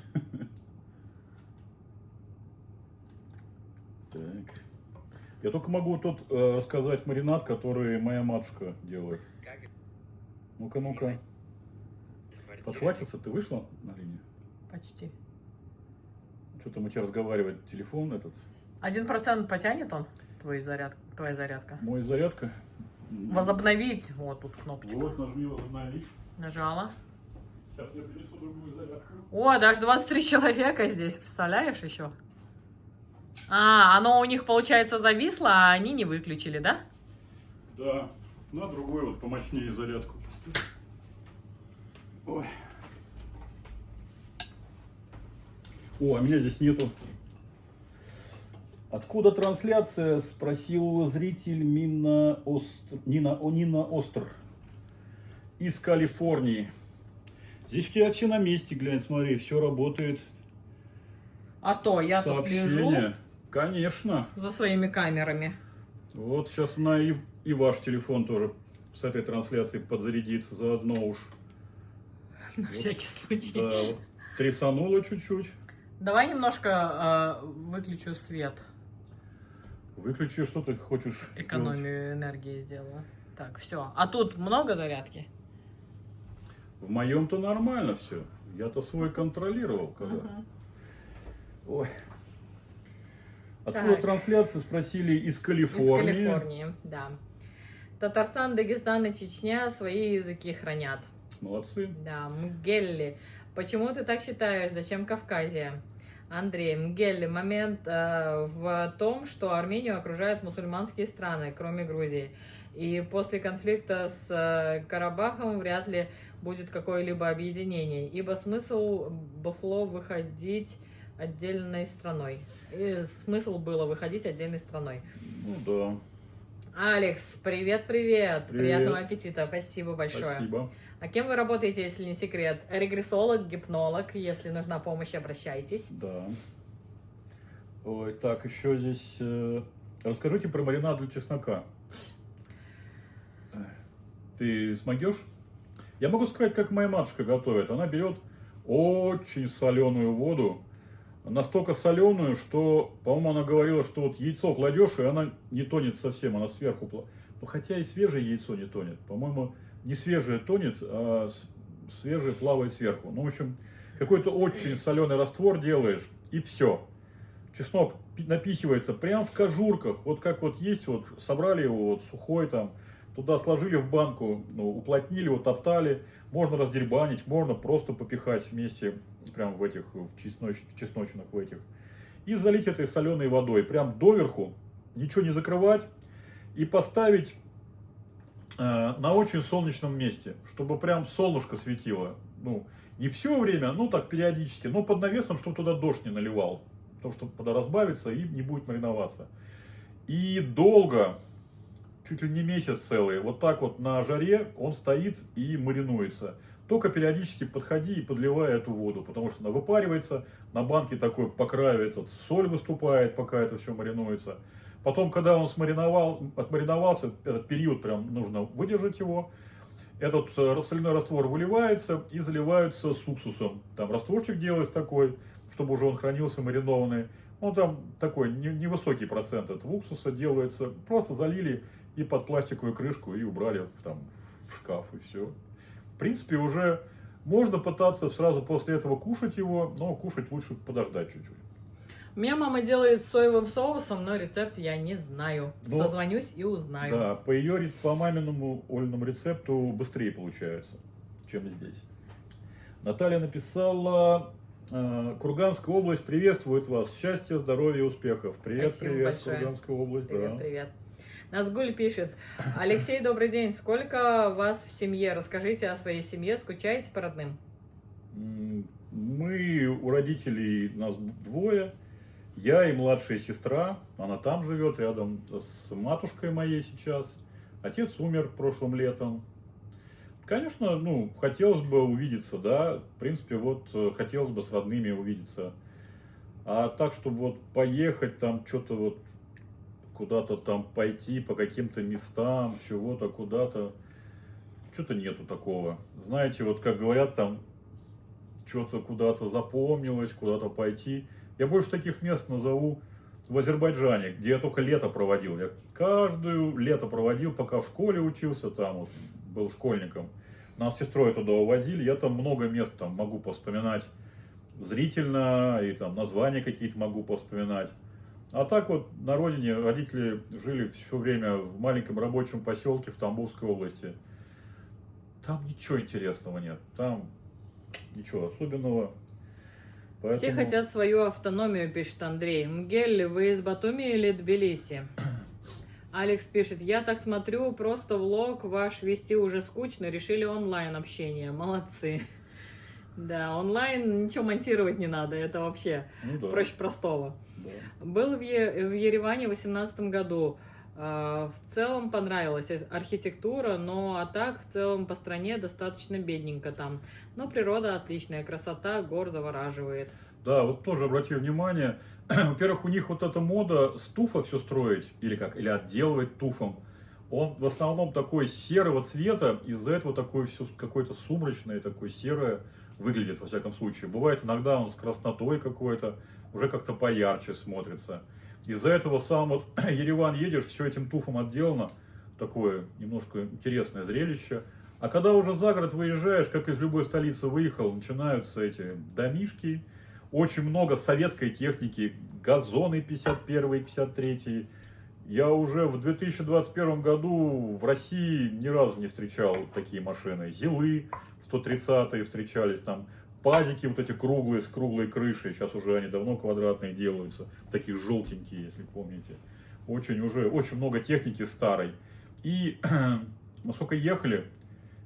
Так. Я только могу тут рассказать маринад, который моя матушка делает. Ну-ка, ну-ка. Подхватится, ты вышла на линию? Почти. Что-то мы тебе разговаривает телефон этот. 1% потянет он, твоя зарядка? Мой зарядка. Возобновить. Вот тут кнопочка. Вот, нажми возобновить. Нажала. Сейчас я принесу другую зарядку. О, даже 23 человека здесь, представляешь, еще? А, оно у них, получается, зависло, а они не выключили, да? Да, на другой вот помощнее зарядку поставь. Ой. О, а меня здесь нету. Откуда трансляция? Спросил зритель Нина Остр из Калифорнии. Здесь у тебя все на месте, глянь, смотри, все работает. А то я-то слежу Сообщение. Конечно. за своими камерами. Вот сейчас она и ваш телефон тоже с этой трансляцией подзарядится заодно уж. На всякий случай. Да, вот трясануло чуть-чуть. Давай немножко выключу свет. Выключи, что ты хочешь делать? Экономию энергии сделаю. Так, все. А тут много зарядки? В моем-то нормально все. Я-то свой контролировал, когда. Ага. Ой. Откуда Так. трансляции, спросили, из Из Калифорнии. Калифорнии, да. Татарстан, Дагестан и Чечня свои языки хранят. Молодцы. Да, Мгелли. Почему ты так считаешь? Зачем Кавказия? Андрей, Мгелли, момент в том, что Армению окружают мусульманские страны, кроме Грузии. И после конфликта с Карабахом вряд ли будет какое-либо объединение, ибо смысл Бафло выходить отдельной страной. И смысл было выходить отдельной страной. Ну да. Алекс, привет-привет! Привет. Приятного аппетита, спасибо большое. Спасибо. А кем вы работаете, если не секрет? Регрессолог, гипнолог. Если нужна помощь, обращайтесь. Да. Ой, так, еще здесь... расскажите про маринад для чеснока. Ты смогешь? Я могу сказать, как моя матушка готовит. Она берет очень соленую воду. Настолько соленую, что, по-моему, она говорила, что вот яйцо кладешь, и она не тонет совсем, она сверху... Хотя и свежее яйцо не тонет. По-моему, не свежее тонет, а свежее плавает сверху. Ну, в общем, какой-то очень соленый раствор делаешь, и все. Чеснок напихивается прям в кожурках, вот как вот есть, вот собрали его вот сухой там, туда сложили в банку, ну, уплотнили, утоптали, можно раздербанить, можно просто попихать вместе, прям в этих в чесночных в этих, и залить этой соленой водой, прям доверху, ничего не закрывать, и поставить на очень солнечном месте, чтобы прям солнышко светило, ну, не все время, ну, так периодически, но под навесом, чтобы туда дождь не наливал, потому что тогда разбавится и не будет мариноваться. И долго, чуть ли не месяц целый, вот так вот на жаре он стоит и маринуется. Только периодически подходи и подливай эту воду, потому что она выпаривается, на банке такой по краю этот соль выступает, пока это все маринуется. Потом, когда он отмариновался, этот период прям нужно выдержать его, этот соляной раствор выливается и заливается с уксусом. Там растворчик делается такой, чтобы уже он хранился маринованный. Ну, там такой невысокий процент этого уксуса делается. Просто залили и под пластиковую крышку и убрали там в шкаф, и все. В принципе, уже можно пытаться сразу после этого кушать его, но кушать лучше подождать чуть-чуть. У меня мама делает с соевым соусом, но рецепт я не знаю. Но, созвонюсь и узнаю. Да, по маминому Олиному рецепту быстрее получается, чем здесь. Наталья написала: Курганская область приветствует вас. Счастья, здоровья, успехов. Привет, Спасибо привет, большое. Курганская область. Привет, Да. привет. Назгуль пишет: Алексей, добрый день. Сколько вас в семье? Расскажите о своей семье. Скучаете по родным? Мы у родителей, нас двое. Я и младшая сестра. Она там живет, рядом с матушкой моей сейчас. Отец умер прошлым летом. Конечно, ну, хотелось бы увидеться, да. В принципе, вот хотелось бы с родными увидеться. А так, чтобы вот поехать там, что-то вот куда-то там пойти по каким-то местам, чего-то куда-то, что-то нету такого. Знаете, вот как говорят там, что-то куда-то запомнилось, куда-то пойти. Я больше таких мест назову в Азербайджане, где я только лето проводил. Я каждое лето проводил, пока в школе учился, там вот, был школьником. Нас с сестрой туда увозили, я там много мест там могу повспоминать зрительно, и там названия какие-то могу повспоминать. А так вот на родине родители жили все время в маленьком рабочем поселке в Тамбовской области. Там ничего интересного нет, там ничего особенного. Поэтому... Все хотят свою автономию, пишет Андрей. Мгель, вы из Батуми или Тбилиси? Алекс пишет, я так смотрю, просто влог ваш вести уже скучно, решили онлайн общение. Молодцы. Да, онлайн ничего монтировать не надо, это вообще проще простого. Да. Был в Ереване в 2018 году. В целом понравилась архитектура, но а так в целом по стране достаточно бедненько там. Но природа отличная, красота гор завораживает. Да, вот тоже обрати внимание, во-первых, у них вот эта мода с туфа все строить, или отделывать туфом, он в основном такой серого цвета, из-за этого такое все какое-то сумрачное, такое серое выглядит, во всяком случае. Бывает иногда он с краснотой какой-то, уже как-то поярче смотрится. Из-за этого сам вот Ереван едешь, все этим туфом отделано, такое немножко интересное зрелище. А когда уже за город выезжаешь, как из любой столицы выехал, начинаются эти домишки, очень много советской техники, газоны 51-й, 53-й. Я уже в 2021 году в России ни разу не встречал такие машины. Зилы 130-е встречались, там пазики вот эти круглые, с круглой крышей. Сейчас уже они давно квадратные делаются, такие желтенькие, если помните. Очень много техники старой. И насколько ехали,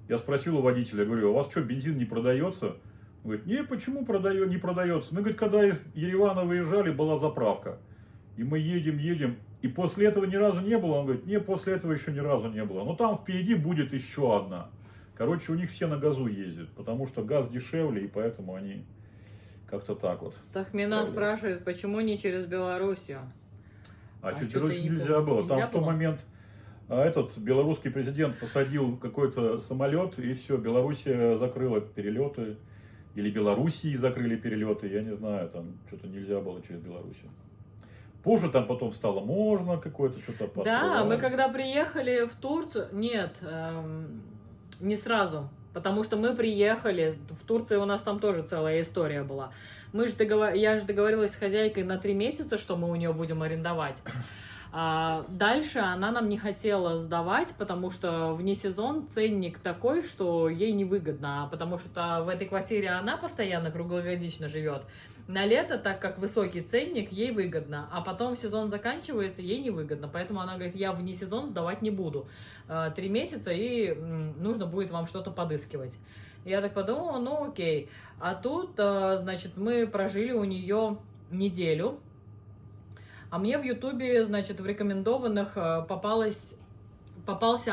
я спросил у водителя, говорю, у вас что, бензин не продается? Он говорит, не, почему не продается? Мы, говорит, когда из Еревана выезжали, была заправка. И мы едем, и после этого ни разу не было. Он говорит, не, после этого еще ни разу не было. Но там впереди будет еще одна. Короче, у них все на газу ездят, потому что газ дешевле, и поэтому они как-то так вот. Тахмина спрашивает, почему не через Белоруссию? А через Белоруссию нельзя было. Там в тот момент этот белорусский президент посадил какой-то самолет, и все, Белоруссия закрыла перелеты. Или Белоруссии закрыли перелеты, я не знаю, там что-то нельзя было через Белоруссию. Позже там потом стало можно какое-то что-то подпрыгать. Да, мы когда приехали в Турцию, нет, не сразу, потому что мы приехали, в Турции у нас там тоже целая история была. Я же договорилась с хозяйкой на 3 месяца, что мы у нее будем арендовать. Дальше она нам не хотела сдавать, потому что вне сезон ценник такой, что ей невыгодно, потому что в этой квартире она постоянно круглогодично живет. На лето, так как высокий ценник, ей выгодно, а потом сезон заканчивается, ей невыгодно, поэтому она говорит, я вне сезон сдавать не буду. 3 месяца и нужно будет вам что-то подыскивать. Я так подумала, ну окей. А тут, значит, мы прожили у нее неделю. А мне в Ютубе, значит, в рекомендованных попался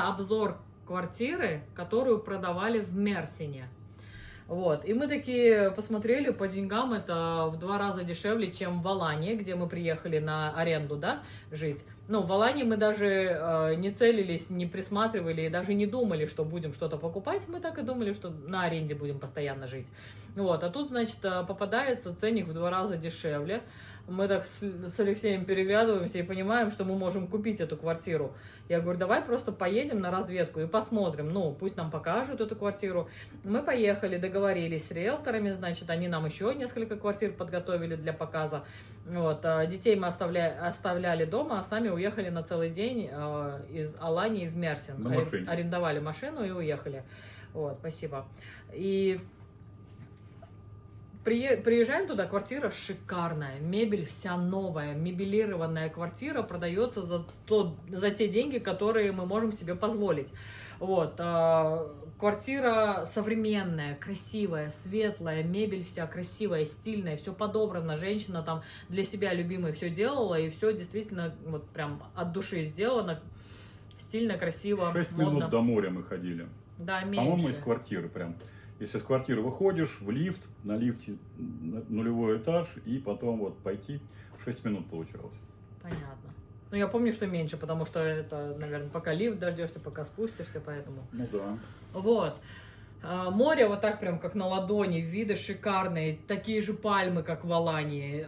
обзор квартиры, которую продавали в Мерсине. Вот. И мы такие посмотрели, по деньгам это в 2 раза дешевле, чем в Алании, где мы приехали на аренду, да, жить. Ну, в Алании мы даже не целились, не присматривали и даже не думали, что будем что-то покупать. Мы так и думали, что на аренде будем постоянно жить. Вот. А тут, значит, попадается ценник в 2 раза дешевле. Мы так с Алексеем переглядываемся и понимаем, что мы можем купить эту квартиру. Я говорю, давай просто поедем на разведку и посмотрим. Ну, пусть нам покажут эту квартиру. Мы поехали, договорились с риэлторами, значит, они нам еще несколько квартир подготовили для показа. Вот. Детей мы оставляли дома, а сами уехали на целый день из Алании в Мерсин. Арендовали машину и уехали. Вот, спасибо. И приезжаем туда, квартира шикарная, мебель вся новая, мебелированная квартира продается за те деньги, которые мы можем себе позволить. Вот, квартира современная, красивая, светлая, мебель вся красивая, стильная, все подобрано, женщина там для себя любимой все делала, и все действительно вот прям от души сделано, стильно, красиво, 6 модно. минут до моря мы ходили. Да, меньше. По-моему, из квартиры прям. Если с квартиры выходишь, в лифт, на лифте 0-й этаж, и потом вот пойти, 6 минут получалось. Понятно. Ну, я помню, что меньше, потому что это, наверное, пока лифт дождешься, пока спустишься, поэтому. Ну да. Вот. Море вот так прям как на ладони, виды шикарные, такие же пальмы, как в Алании.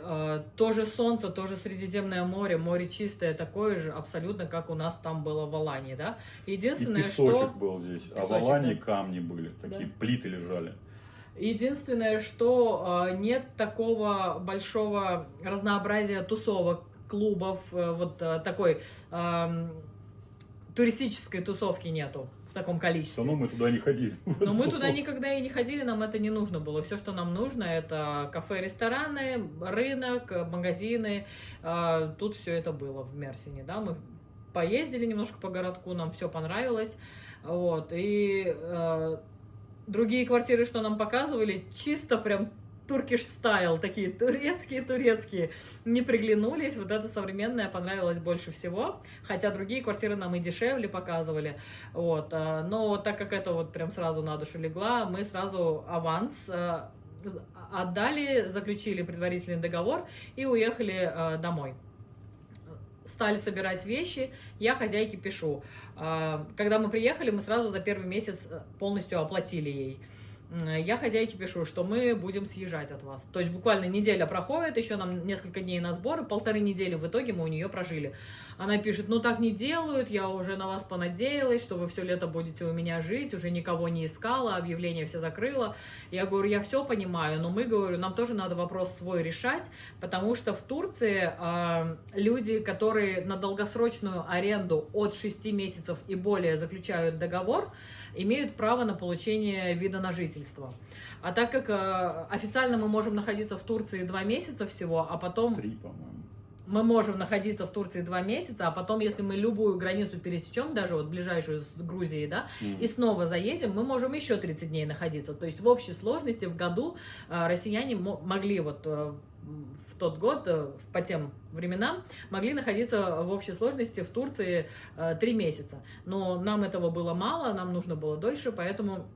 Тоже солнце, тоже Средиземное море, море чистое, такое же абсолютно, как у нас там было в Алании, да. И Единственное, песочек что... был здесь, а в Песочек, Алании да. камни были, такие плиты лежали. Единственное, что нет такого большого разнообразия тусовок, клубов, вот такой туристической тусовки нету в таком количестве. Но мы туда не ходили. Но мы туда никогда и не ходили, нам это не нужно было. Все, что нам нужно, это кафе, рестораны, рынок, магазины. Тут все это было в Мерсине, да. Мы поездили немножко по городку, нам все понравилось. Вот. И другие квартиры, что нам показывали, чисто прям туркиш стайл, такие турецкие, не приглянулись. Вот это современное понравилось больше всего, хотя другие квартиры нам и дешевле показывали. Вот. Но так как это вот прям сразу на душу легла, мы сразу аванс отдали, заключили предварительный договор и уехали домой. Стали собирать вещи, я хозяйке пишу. Когда мы приехали, мы сразу за первый месяц полностью оплатили ей. Я хозяйке пишу, что мы будем съезжать от вас. То есть буквально неделя проходит, еще нам несколько дней на сборы, 1,5 недели в итоге мы у нее прожили. Она пишет, ну так не делают, я уже на вас понадеялась, что вы все лето будете у меня жить, уже никого не искала, объявления все закрыла. Я говорю, я все понимаю, но мы, говорю, нам тоже надо вопрос свой решать, потому что в Турции люди, которые на долгосрочную аренду от 6 месяцев и более заключают договор, имеют право на получение вида на жительство. А так как официально мы можем находиться в Турции 2 месяца всего, а потом... 3, по-моему. Мы можем находиться в Турции 2 месяца, а потом, если мы любую границу пересечем, даже вот ближайшую с Грузией, да, и снова заедем, мы можем еще 30 дней находиться. То есть в общей сложности в году россияне могли вот в тот год, по тем временам, могли находиться в общей сложности в Турции 3 месяца. Но нам этого было мало, нам нужно было дольше, поэтому...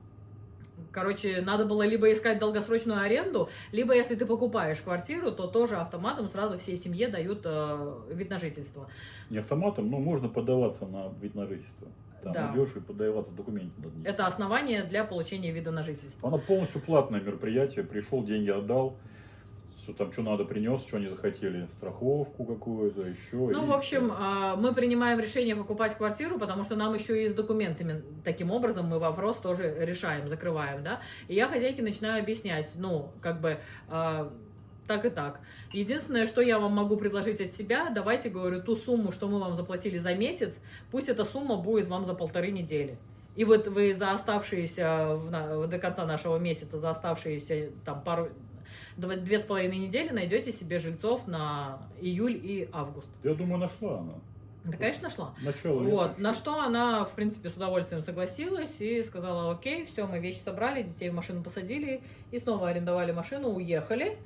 Короче, надо было либо искать долгосрочную аренду, либо если ты покупаешь квартиру, то тоже автоматом сразу всей семье дают вид на жительство. Не автоматом, но можно подаваться на вид на жительство. Там Да. идешь и подаваться документы. Это основание для получения вида на жительство. Оно полностью платное мероприятие. Пришел, деньги отдал. Там что надо принес, что они захотели, страховку какую-то, еще. Ну, в общем, мы принимаем решение покупать квартиру, потому что нам еще и с документами таким образом мы вопрос тоже решаем, закрываем, да. И я хозяйке начинаю объяснять, ну, как бы... так и так. Единственное, что я вам могу предложить от себя, давайте, говорю, ту сумму, что мы вам заплатили за месяц, пусть эта сумма будет вам за 1,5 недели. И вот вы за оставшиеся, до конца нашего месяца, за оставшиеся там 2,5 недели найдете себе жильцов на июль и август. Я думаю, нашла она. Да, конечно, нашла. Начало Вот, на что она, в принципе, с удовольствием согласилась и сказала, окей, все, мы вещи собрали, детей в машину посадили и снова арендовали машину, уехали.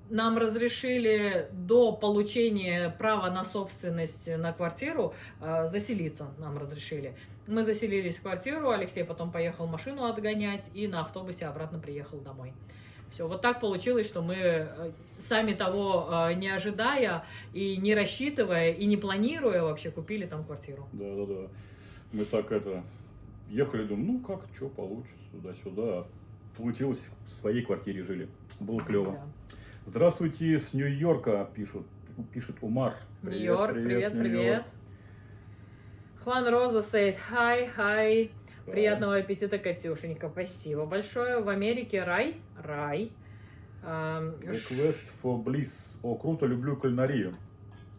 Нам разрешили до получения права на собственность на квартиру заселиться, нам разрешили. Мы заселились в квартиру, Алексей потом поехал машину отгонять и на автобусе обратно приехал домой. Все, вот так получилось, что мы, сами того не ожидая и не рассчитывая и не планируя вообще, купили там квартиру. Да. Мы так ехали, думаем, ну как, что получится, туда-сюда. Получилось, в своей квартире жили. Было клево. Да. Здравствуйте, с Нью-Йорка пишет Умар. Нью-Йорк, привет. Хуан Роза said hi. Приятного аппетита, Катюшенька. Спасибо большое. В Америке рай. Request for Bliss. О, круто, люблю кулинарию.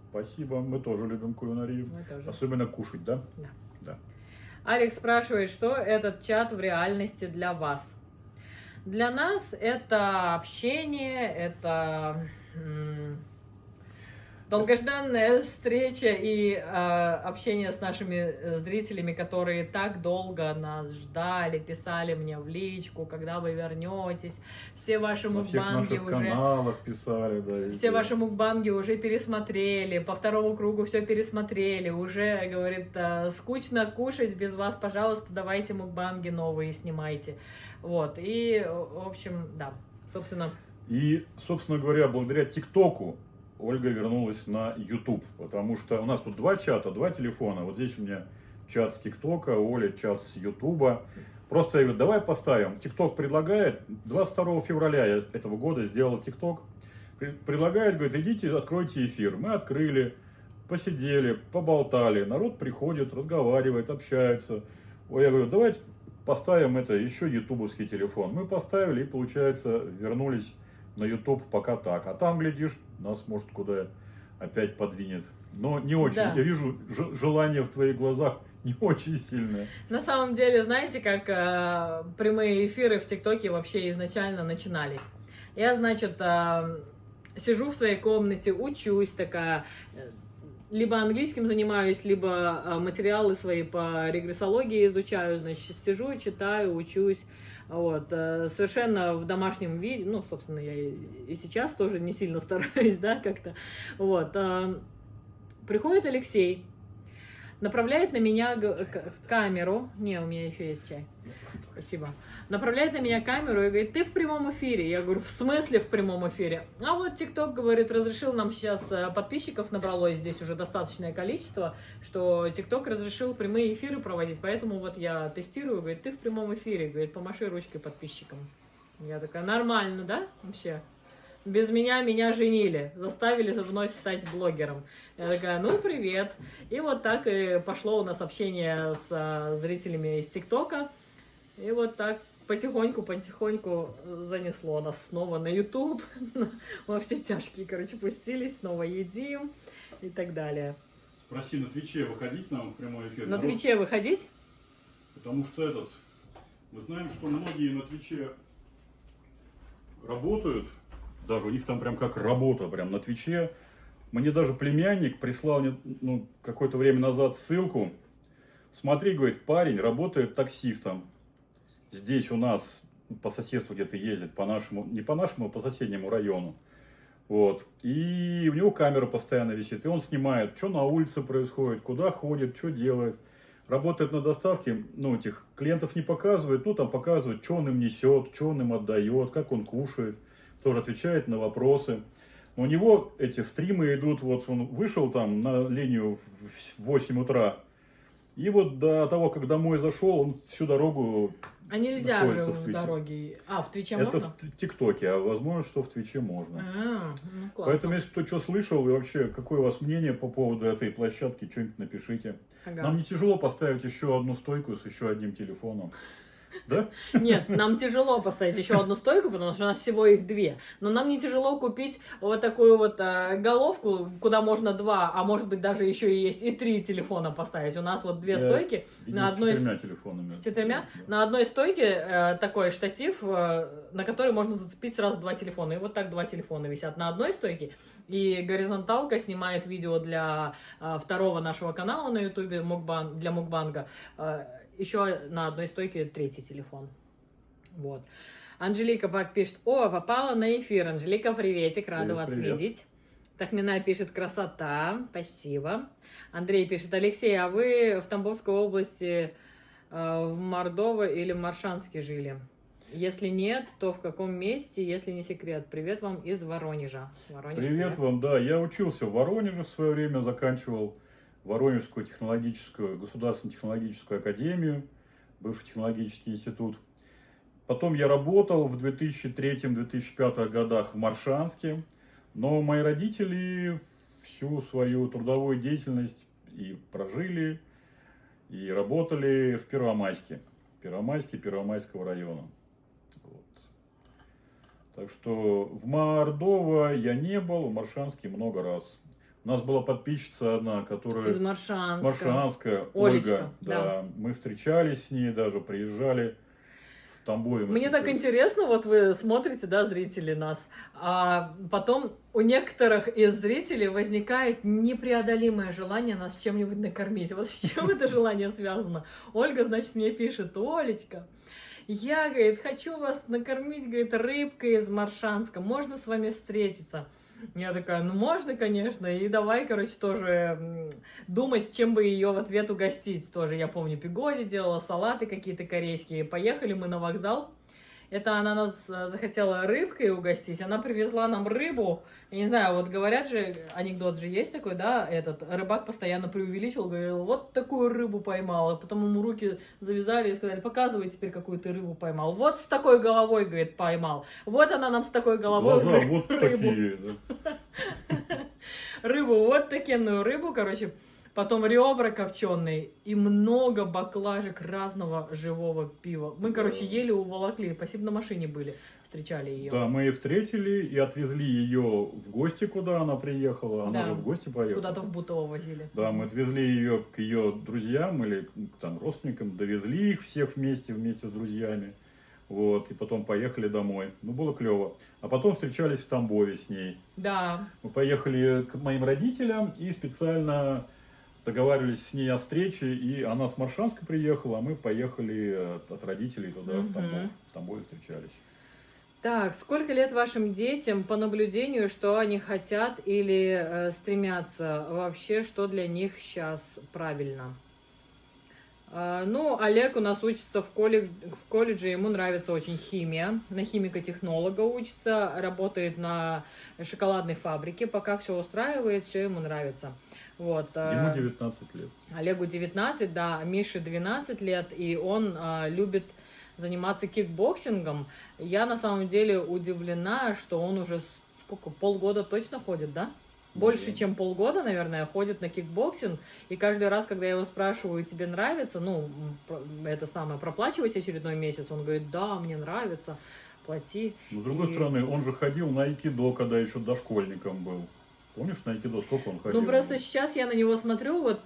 Спасибо, мы тоже любим кулинарию. Мы тоже. Особенно кушать, да? Да. Алекс спрашивает, что этот чат в реальности для вас? Для нас это общение, это долгожданная встреча и общение с нашими зрителями, которые так долго нас ждали, писали мне в личку, когда вы вернетесь. Все ваши мукбанги уже... каналах писали, да. Все ваши мукбанги уже пересмотрели, по второму кругу все пересмотрели, уже, говорит, скучно кушать без вас, пожалуйста, давайте мукбанги новые снимайте. Вот, и, в общем, да, собственно... И, собственно говоря, благодаря ТикТоку Ольга вернулась на YouTube, потому что у нас тут 2 чата, 2 телефона. Вот здесь у меня чат с ТикТока, Оля чат с Ютуба. Просто я говорю, давай поставим. ТикТок предлагает, 22 февраля этого года сделал ТикТок. Предлагает, говорит, идите, откройте эфир. Мы открыли, посидели, поболтали. Народ приходит, разговаривает, общается. Ой, я говорю, давайте поставим это еще ютубовский телефон. Мы поставили и, получается, вернулись на YouTube пока так. А там, глядишь, нас, может, куда опять подвинет. Но не очень. Да. Я вижу желание в твоих глазах не очень сильное. На самом деле, знаете, как прямые эфиры в ТикТоке вообще изначально начинались. Я, значит, сижу в своей комнате, учусь такая, либо английским занимаюсь, либо материалы свои по регрессологии изучаю, значит, сижу, читаю, учусь. Вот, совершенно в домашнем виде, ну, собственно, я и сейчас тоже не сильно стараюсь, да, как-то. Вот, приходит Алексей, направляет на меня камеру. Не, у меня еще есть чай. Спасибо. Направляет на меня камеру и говорит, ты в прямом эфире. Я говорю, в смысле в прямом эфире? А вот ТикТок, говорит, разрешил нам сейчас, подписчиков набралось здесь уже достаточное количество, что ТикТок разрешил прямые эфиры проводить, поэтому вот я тестирую, говорит, ты в прямом эфире, говорит, помаши ручкой подписчикам. Я такая, нормально, да, вообще? Без меня женили, заставили вновь стать блогером. Я такая, ну, привет. И вот так и пошло у нас общение с зрителями из ТикТока. И вот так потихоньку занесло нас снова на YouTube. Во все тяжкие, короче, пустились, снова едим и так далее. Спроси, на Твиче выходить нам в прямой эфир? На Твиче выходить? Потому что мы знаем, что многие на Твиче работают. Даже у них там прям как работа, прям на Твиче. Мне даже племянник прислал какое-то время назад ссылку. Смотри, говорит, парень работает таксистом. Здесь у нас по соседству где-то ездит, не по нашему, а по соседнему району. Вот. И у него камера постоянно висит. И он снимает, что на улице происходит, куда ходит, что делает. Работает на доставке, этих клиентов не показывает, там показывает, что он им несет, что он им отдает, как он кушает. Тоже отвечает на вопросы. У него эти стримы идут, вот он вышел там на линию в 8 утра, и вот до того, как домой зашел, он всю дорогу А нельзя же находится в дороге. В Твиче Это можно? в ТикТоке, а возможно, что в Твиче можно. Ну, классно. Поэтому, если кто что слышал, и вообще, какое у вас мнение по поводу этой площадки, что-нибудь напишите. Ага. Нам не тяжело поставить еще одну стойку с еще одним телефоном. Да? Нет, нам тяжело поставить еще одну стойку, потому что у нас всего их две. Но нам не тяжело купить вот такую вот головку, куда можно два, а может быть даже еще и есть и 3 телефона поставить. У нас вот две стойки. На одной с 4 телефонами. С 4? Да. На одной стойке такой штатив, на который можно зацепить сразу 2 телефона. И вот так 2 телефона висят на одной стойке. И горизонталка снимает видео для второго нашего канала на ютубе, для мукбанга. Еще на одной стойке 3-й телефон. Вот. Анжелика Бак пишет, попала на эфир. Анжелика, приветик, рада вас видеть. Тахмина пишет, красота, спасибо. Андрей пишет, Алексей, а вы в Тамбовской области в Мордово или в Маршанске жили? Если нет, то в каком месте, если не секрет? Привет вам из Воронежа. Привет вам, да. Я учился в Воронеже в свое время, заканчивал Воронежскую государственную технологическую академию, бывший технологический институт. Потом я работал в 2003-2005 годах в Моршанске, но мои родители всю свою трудовую деятельность и прожили, и работали в Первомайске, Первомайского района. Вот. Так что в Мордово я не был, в Маршанске много раз. У нас была подписчица одна, которая... Из Маршанска. Маршанская, Олечка, Ольга. Да. Мы встречались с ней, даже приезжали в Тамбове. Мне так интересно, вот вы смотрите, да, зрители нас, а потом у некоторых из зрителей возникает непреодолимое желание нас чем-нибудь накормить. Вот с чем это желание связано? Ольга, значит, мне пишет, Олечка, я, говорит, хочу вас накормить, говорит, рыбкой из Маршанска, можно с вами встретиться? Я такая, можно, конечно, и давай, короче, тоже думать, чем бы ее в ответ угостить. Тоже, я помню, пигоди делала, салаты какие-то корейские. Поехали мы на вокзал, Это она нас захотела рыбкой угостить. Она привезла нам рыбу. Я не знаю, вот говорят же, анекдот же есть такой, да, этот рыбак постоянно преувеличивал, говорил, вот такую рыбу поймал. А потом ему руки завязали и сказали, показывай теперь, какую ты рыбу поймал. Вот с такой головой, говорит, поймал. Вот она нам с такой головой Глаза вот рыбу. такие, да. Рыбу, вот такенную рыбу, короче. Потом ребра копченые и много баклажек разного живого пива. Мы, короче, еле уволокли. Спасибо, на машине были, встречали ее. Да, мы ее встретили и отвезли ее в гости, куда она приехала. Она Да. же в гости поехала. Куда-то в Бутово возили. Да, мы отвезли ее к ее друзьям или там родственникам, довезли их всех вместе с друзьями. Вот, и потом поехали домой. Ну, было клево. А потом встречались в Тамбове с ней. Да. Мы поехали к моим родителям и специально договаривались с ней о встрече. И она с Маршанска приехала, а мы поехали от родителей туда, в Тамбов. В Тамбове встречались. Так, сколько лет вашим детям по наблюдению, что они хотят или стремятся? Вообще, что для них сейчас правильно? Ну, Олег у нас учится в колледже, ему нравится очень химия, на химико-технолога учится, работает на шоколадной фабрике, пока все устраивает, все ему нравится. Вот. Ему 19 лет. Олегу 19, да, Мише 12 лет, и он любит заниматься кикбоксингом. Я на самом деле удивлена, что он уже полгода точно ходит, да? Больше, чем полгода, наверное, ходит на кикбоксинг. И каждый раз, когда я его спрашиваю, тебе нравится, ну, это самое, проплачивать очередной месяц, он говорит, да, мне нравится, плати. Но с другой стороны, он же ходил на айкидо, когда еще дошкольником был. Помнишь, на айкидо сколько он ходил? Ну, просто сейчас я на него смотрю, вот,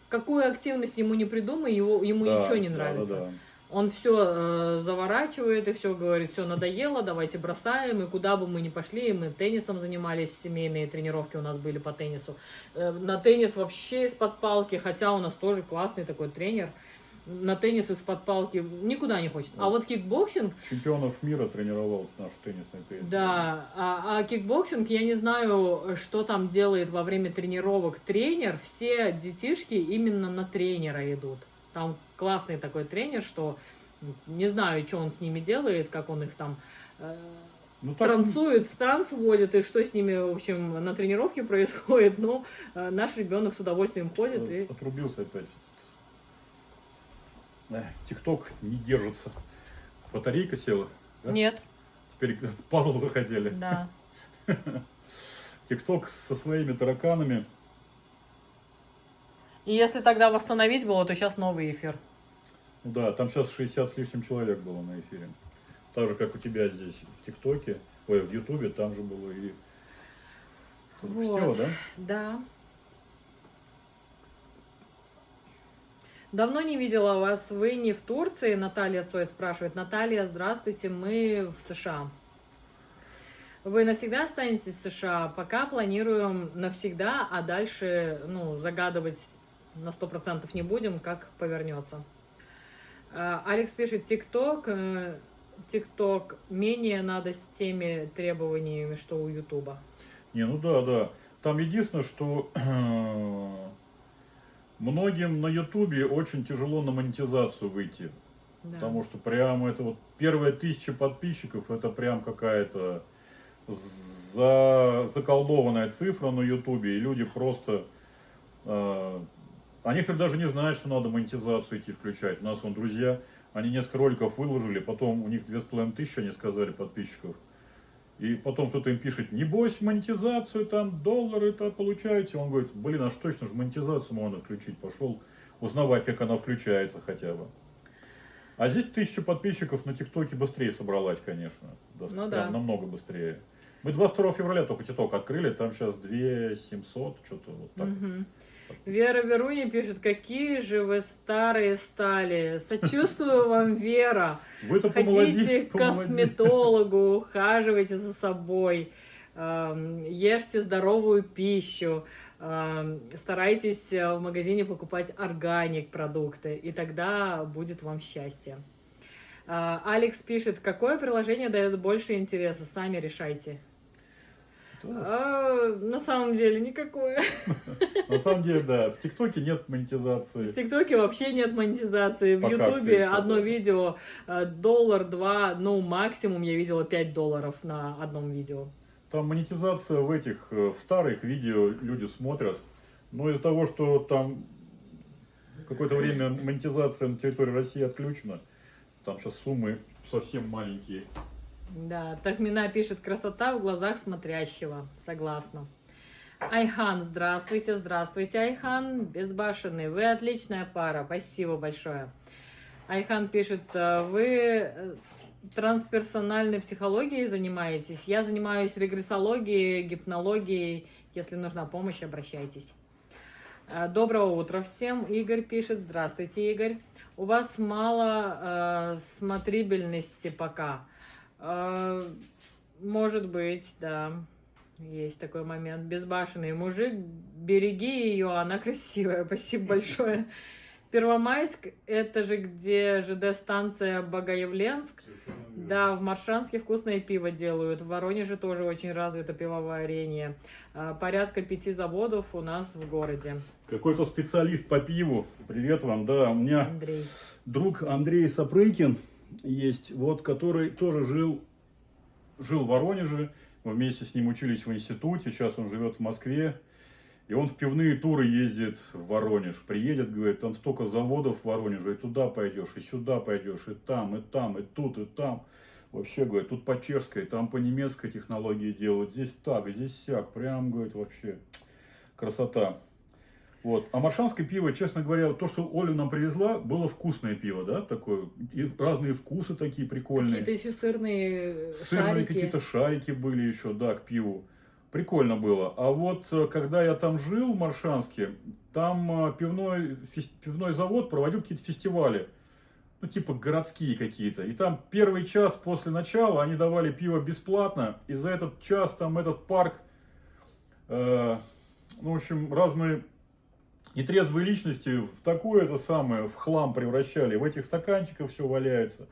какую активность ему не придумай, ему ничего не нравится. Да. Он все заворачивает и все говорит, все надоело, давайте бросаем, и куда бы мы ни пошли, мы теннисом занимались, семейные тренировки у нас были по теннису. На теннис вообще из-под палки, хотя у нас тоже классный такой тренер, на теннис из-под палки никуда не хочет. А вот кикбоксинг... Чемпионов мира тренировал наш теннисный теннис. Да, а кикбоксинг, я не знаю, что там делает во время тренировок тренер, все детишки именно на тренера идут. Там классный такой тренер, что не знаю, что он с ними делает, как он их там трансует, в транс вводит, и что с ними, в общем, на тренировке происходит. Но наш ребенок с удовольствием ходит. И... Отрубился опять. ТикТок не держится. Батарейка села? Да? Нет. Теперь пазл захотели. Да. ТикТок со своими тараканами. И если тогда восстановить было, то сейчас новый эфир. Ну да, там сейчас 60 с лишним человек было на эфире. Так же, как у тебя здесь в ТикТоке, ой, в Ютубе, там же было и... Ты запустила, Вот. да? Да. Давно не видела вас. Вы не в Турции? Наталья Цой спрашивает. Наталья, здравствуйте, мы в США. Вы навсегда останетесь в США? Пока планируем навсегда, а дальше, ну, загадывать на 100% не будем, как повернется. Алекс пишет, ТикТок менее надо с теми требованиями, что у Ютуба. Не, ну да. Там единственное, что многим на Ютубе очень тяжело на монетизацию выйти. Да. Потому что прям это вот первые 1000 подписчиков, это прям какая-то заколдованная цифра на Ютубе. И люди просто... Они даже не знают, что надо монетизацию идти включать. У нас вон друзья, они несколько роликов выложили, потом у них 2500, они сказали, подписчиков. И потом кто-то им пишет, небось монетизацию, там доллары-то получаете. Он говорит, блин, а ж точно же монетизацию можно включить. Пошел узнавать, как она включается хотя бы. А здесь 1000 подписчиков на ТикТоке быстрее собралась, конечно. Ну прям да. намного быстрее. Мы 22 февраля только ТикТок открыли, там сейчас 2700, что-то вот так. Угу. Вера Веруни пишет, какие же вы старые стали. Сочувствую вам, Вера. Вы-то Ходите к косметологу, ухаживайте за собой, ешьте здоровую пищу, старайтесь в магазине покупать органик продукты, и тогда будет вам счастье. Алекс пишет, какое приложение дает больше интереса, сами решайте. На самом деле никакое. На самом деле, да, в ТикТоке нет В монетизации. ТикТоке вообще нет монетизации. В Пока что Ютубе еще, одно да. видео $1, $2, ну максимум я видела $5 на одном видео. Там монетизация в старых видео люди смотрят, но из-за того, что там какое-то время монетизация на территории России отключена, там сейчас суммы совсем маленькие. Да, Тахмина пишет: красота в глазах смотрящего. Согласна. Айхан, здравствуйте, здравствуйте, Айхан. Безбашенный, вы отличная пара, спасибо большое. Айхан пишет: вы трансперсональной психологией занимаетесь? Я занимаюсь регрессологией, гипнологией. Если нужна помощь, обращайтесь. Доброго утра всем. Игорь пишет: здравствуйте, Игорь. У вас мало смотрибельности пока. Может быть, да. Есть такой момент. Безбашенный мужик, береги ее, она красивая. Спасибо большое. Первомайск, это же где ЖД-станция Богоявленск. Да, в Маршанске вкусное пиво делают. В Воронеже тоже очень развито пивоварение. Порядка 5 заводов у нас в городе. Какой-то специалист по пиву. Привет вам, да. У меня Андрей. друг Андрей Сапрыкин есть, вот, который тоже жил в Воронеже. Мы вместе с ним учились в институте. Сейчас он живет в Москве. И он в пивные туры ездит в Воронеж. Приедет, говорит, там столько заводов в Воронеже, и туда пойдешь, и сюда пойдешь, и там, и тут, и там. Вообще, говорит, тут по чешской, там по немецкой технологии делают. Здесь так, здесь сяк. Прям, говорит, вообще красота. Вот. А маршанское пиво, честно говоря, то, что Оля нам привезла, было вкусное пиво, да, такое. И разные вкусы такие прикольные. Какие-то еще сырные Сырные шарики. какие-то шарики были еще, да, к пиву. Прикольно было. А вот когда я там жил в Маршанске, там пивной завод проводил какие-то фестивали. Ну, типа городские какие-то. И там первый час после начала они давали пиво бесплатно. И за этот час там этот парк, ну, в общем, разные нетрезвые личности в такое это самое, в хлам превращали. В этих стаканчиках все валяется.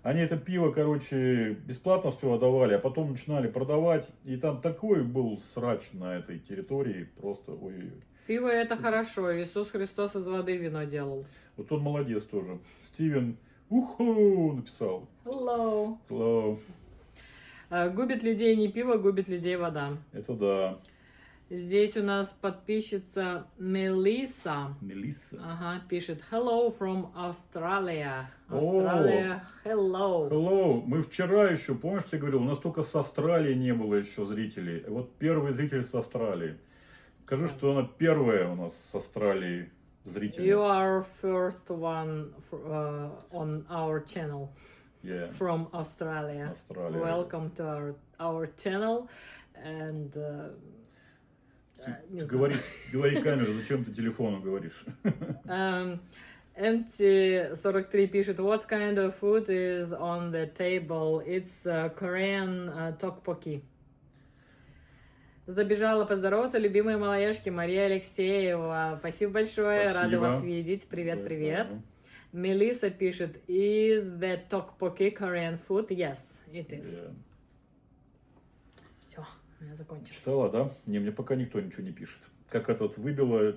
Они это пиво, короче, бесплатно сперва давали, а потом начинали продавать. И там такой был срач на этой территории, просто ой-ой-ой. Пиво это хорошо. Иисус Христос из воды вино делал. Вот он молодец тоже. Стивен уху написал. Hello. Hello. Губит людей не пиво, губит людей вода. Это да. Здесь у нас подписчица Мелисса. Мелисса. Ага, пишет: Hello from Australia. О. Australia, hello. Hello. Мы вчера еще, помнишь, я говорил, у нас только с Австралии не было еще зрителей. Вот первый зритель с Австралии. Скажи, что она первая у нас с Австралии зритель. You are first one on our channel Yeah. from Australia. Australia. Welcome to our channel. And не знаю. Говори камеру, зачем ты телефону говоришь? MT43 пишет: What kind of food is on the table? It's Korean tteokbokki. Забежала поздороваться, любимые малоежки, Мария Алексеева. Спасибо большое, Спасибо. рада вас видеть. Привет, привет. Мелисса пишет: Is the tteokbokki Korean food? Yes, it is. Yeah. Все, у меня закончилось. Читала, да? Не, мне пока никто ничего не пишет. Как этот выбила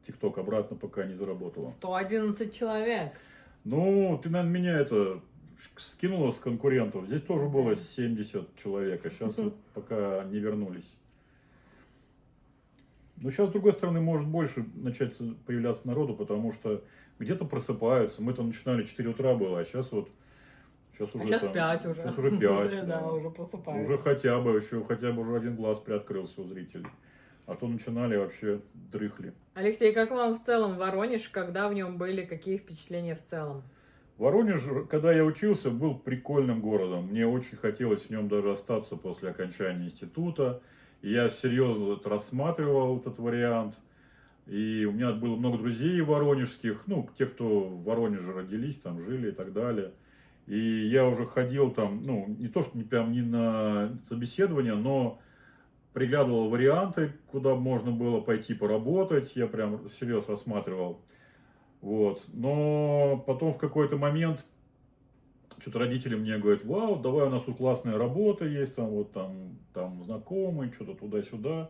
ТикТок обратно, пока не заработала. 111 человек. Ну, ты, наверное, меня это скинула с конкурентов. Здесь тоже было 70 человек, а сейчас вот пока не вернулись. Но сейчас, с другой стороны, может больше начать появляться народу, потому что где-то просыпаются. Мы-то начинали 4 утра было, а сейчас вот... Сейчас уже, Сейчас там, 5 уже. Сейчас уже 5. Да, уже просыпаются. Уже хотя бы уже один глаз приоткрылся у зрителей. А то начинали вообще дрыхли. Алексей, как вам в целом Воронеж? Когда в нем были? Какие впечатления в целом? Воронеж, когда я учился, был прикольным городом. Мне очень хотелось в нем даже остаться после окончания института. И я серьезно рассматривал этот вариант. И у меня было много друзей воронежских, ну, те, кто в Воронеже родились, там жили и так далее. И я уже ходил там, ну, не то, что прям не на собеседование, но приглядывал варианты, куда можно было пойти поработать. Я прям всерьез рассматривал. Вот. Но потом в какой-то момент что-то родители мне говорят: вау, давай, у нас тут классная работа есть, там вот там знакомый, что-то туда-сюда.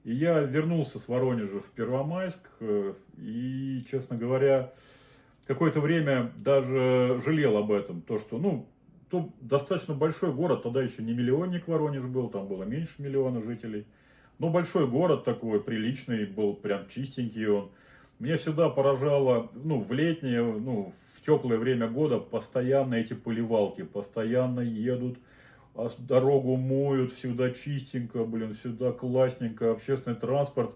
И я вернулся с Воронежа в Первомайск, и, честно говоря, какое-то время даже жалел об этом. То, что, ну, то достаточно большой город, тогда еще не миллионник Воронеж был, там было меньше миллиона жителей. Но большой город такой, приличный, был прям чистенький он. Меня всегда поражало, ну, в летнее, ну, в теплое время года постоянно эти поливалки, постоянно едут, дорогу моют, всегда чистенько, блин, всегда классненько, общественный транспорт.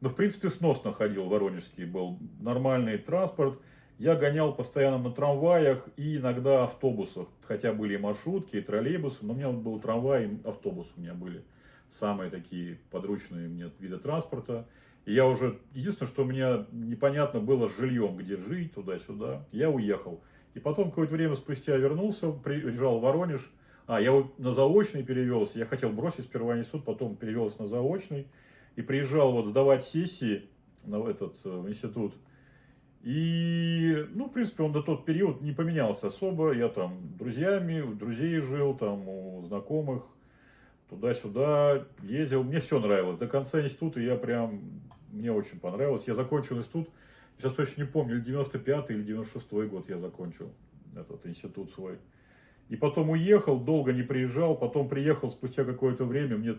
Ну, в принципе, сносно ходил, воронежский был, нормальный транспорт. Я гонял постоянно на трамваях и иногда автобусах, хотя были и маршрутки, и троллейбусы, но у меня был трамвай и автобус у меня были самые такие подручные мне виды транспорта. И я уже, единственное, что у меня непонятно было с жильем, где жить, туда-сюда, я уехал. И потом какое-то время спустя вернулся, приезжал в Воронеж. Я на заочный перевелся, я хотел бросить сперва институт, потом перевелся на заочный. И приезжал вот сдавать сессии на этот институт. И, ну, в принципе, он до тот период не поменялся особо. Я там друзьями, у друзей жил, там у знакомых, туда-сюда ездил. Мне все нравилось. До конца института мне очень понравилось. Я закончил институт, сейчас точно не помню, или 95-й, или 96-й год я закончил этот институт свой. И потом уехал, долго не приезжал, потом приехал спустя какое-то время.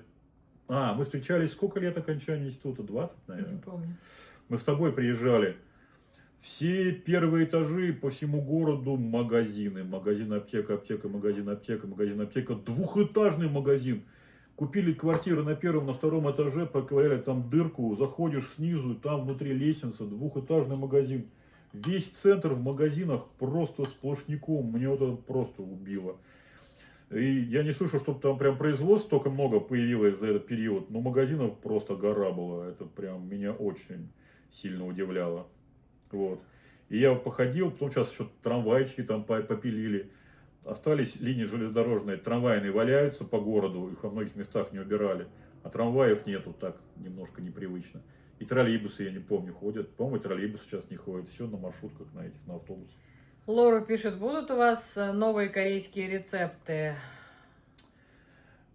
Мы встречались, сколько лет окончания института? 20, наверное? Не помню. Мы с тобой приезжали. Все первые этажи по всему городу магазины. Магазин аптека, аптека, магазин аптека, магазин аптека. Двухэтажный магазин. Купили квартиры на первом, на втором этаже, поковыряли там дырку, заходишь снизу, там внутри лестница, двухэтажный магазин. Весь центр в магазинах просто сплошняком. Мне вот это просто убило. И я не слышал, чтобы там прям производств столько много появилось за этот период. Но магазинов просто гора была. Это прям меня очень сильно удивляло. Вот. И я походил, потом сейчас еще трамвайчики там попилили. Остались линии железнодорожные, трамвайные валяются по городу, их во многих местах не убирали. А трамваев нету, так немножко непривычно. И троллейбусы, я не помню, ходят. По-моему, троллейбусы сейчас не ходят. Все на маршрутках, на автобусах. Лора пишет, будут у вас новые корейские рецепты?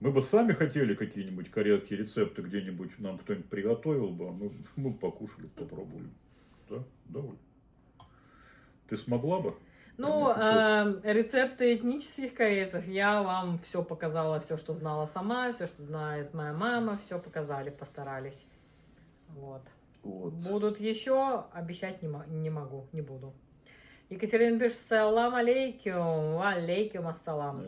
Мы бы сами хотели какие-нибудь корейские рецепты где-нибудь, нам кто-нибудь приготовил бы, а мы покушали, попробовали. Да, давай. Ты смогла бы? Ну, рецепты этнических корейцев я вам все показала, все, что знала сама, все, что знает моя мама, все показали, постарались. Вот. Будут еще, обещать не могу, не буду. Екатерина пишет, салам алейкум, алейкум ассалам.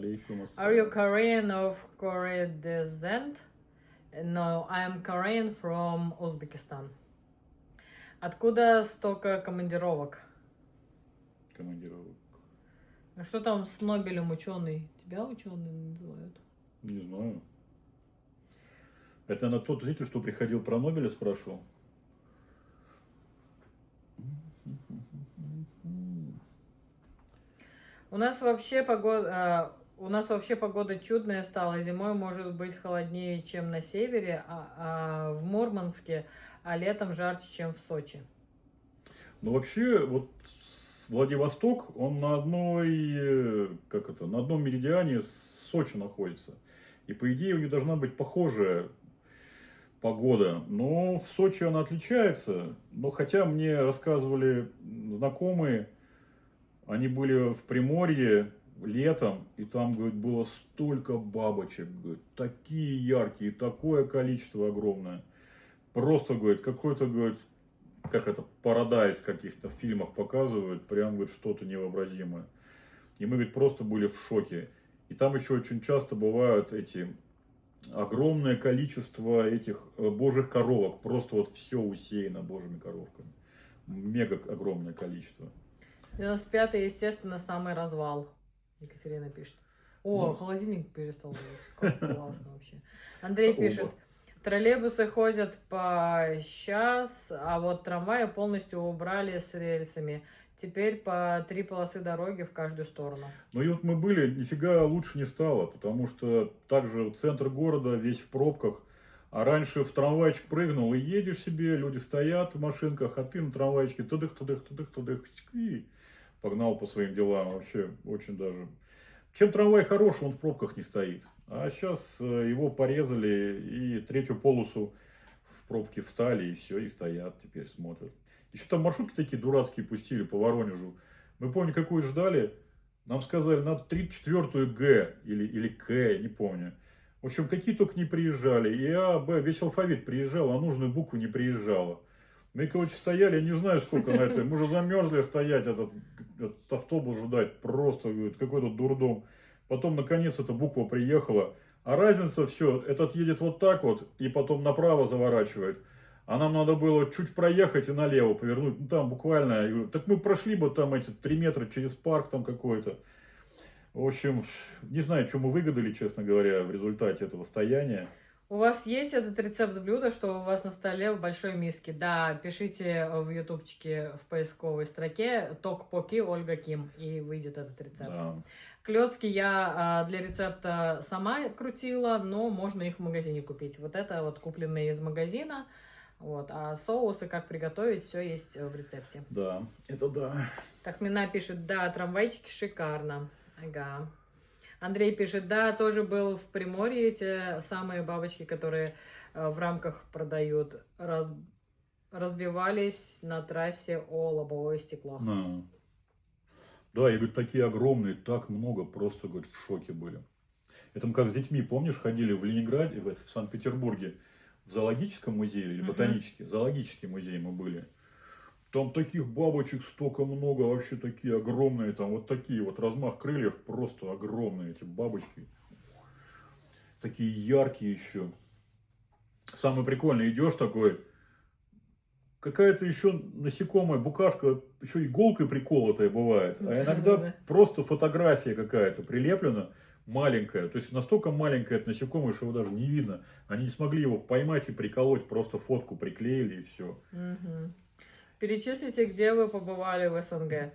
Are you Korean of Korean descent? No, I am Korean from Uzbekistan. Откуда столько командировок? Командировок. А что там с Нобелем ученый? Тебя ученый называют? Не знаю. Это на тот зритель, что приходил про Нобеля, спрашивал? У нас вообще погода чудная стала. Зимой может быть холоднее, чем на севере, в Мурманске, а летом жарче, чем в Сочи. Ну, вообще, вот Владивосток, он на одном меридиане с Сочи находится. И, по идее, у них должна быть похожая погода. Но в Сочи она отличается. Но хотя мне рассказывали знакомые, они были в Приморье летом, и там, говорит, было столько бабочек, говорит, такие яркие, такое количество огромное. Просто, говорит, какой-то, говорит, как это, парадайз в каких-то фильмах показывают, прям, говорит, что-то невообразимое. И мы, говорит, просто были в шоке. И там еще очень часто бывают огромное количество этих божьих коровок. Просто вот все усеяно божьими коровками. Мега огромное количество. 95-й, естественно, самый развал. Екатерина пишет. Холодильник перестал быть. Как классно вообще. Андрей пишет. Троллейбусы ходят по час, а вот трамваи полностью убрали с рельсами. Теперь по 3 полосы дороги в каждую сторону. Ну и вот мы были, нифига лучше не стало, потому что также центр города весь в пробках. А раньше в трамвайчик прыгнул и едешь себе, люди стоят в машинках, а ты на трамвайчике тудых, и погнал по своим делам. Вообще очень даже. Чем трамвай хороший, он в пробках не стоит. А сейчас его порезали и третью полосу в пробке встали, и все, и стоят теперь, смотрят. Еще там маршрутки такие дурацкие пустили по Воронежу. Мы помню, какую ждали. Нам сказали, надо 34-ю Г или К, не помню. В общем, какие только не приезжали. И А, Б, весь алфавит приезжал, а нужную букву не приезжала. Мы, короче, стояли, я не знаю, сколько на это. Мы уже замерзли стоять, этот автобус ждать. Просто какой-то дурдом. Потом, наконец, эта буква приехала. А разница все, этот едет вот так вот, и потом направо заворачивает. А нам надо было чуть проехать и налево повернуть. Ну, там буквально, я говорю, так мы прошли бы там эти 3 метра через парк там какой-то. В общем, не знаю, что мы выгадали, честно говоря, в результате этого стояния. У вас есть этот рецепт блюда, что у вас на столе в большой миске? Да, пишите в ютубчике в поисковой строке «Токпоки Ольга Ким», и выйдет этот рецепт. Да. Клёцки я для рецепта сама крутила, но можно их в магазине купить. Вот это вот купленные из магазина. Вот. А соусы, как приготовить, все есть в рецепте. Да, это да. Так, Мина пишет, да, трамвайчики шикарно. Ага. Андрей пишет, да, тоже был в Приморье, те самые бабочки, которые в рамках продают, разбивались на трассе о лобовое стекло. Да, и говорит, такие огромные, так много, просто, говорит, в шоке были. Это мы как с детьми, помнишь, ходили в Ленинграде, в Санкт-Петербурге, в зоологическом музее или ботанический, зоологический музей мы были. Там таких бабочек столько много, вообще такие огромные, там вот такие вот, размах крыльев, просто огромные эти бабочки. Такие яркие еще. Самое прикольное, идешь такой, какая-то еще насекомая, букашка, еще иголкой приколотая бывает. А иногда просто фотография какая-то прилеплена, маленькая. То есть настолько маленькая это насекомое, что его даже не видно. Они не смогли его поймать и приколоть, просто фотку приклеили и все. Перечислите, где вы побывали в СНГ.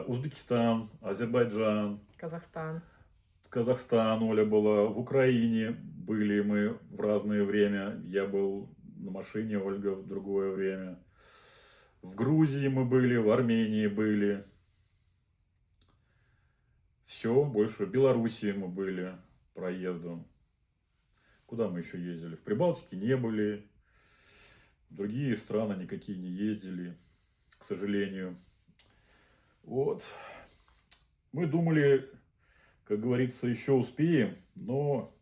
Узбекистан, Азербайджан, Казахстан, Оля была, в Украине были мы в разное время. Я был на машине, Ольга в другое время. В Грузии мы были, в Армении были. Все, больше в Белоруссии мы были проездом. Куда мы еще ездили? В Прибалтике не были. В другие страны никакие не ездили, к сожалению. Вот. Мы думали, как говорится, еще успеем, но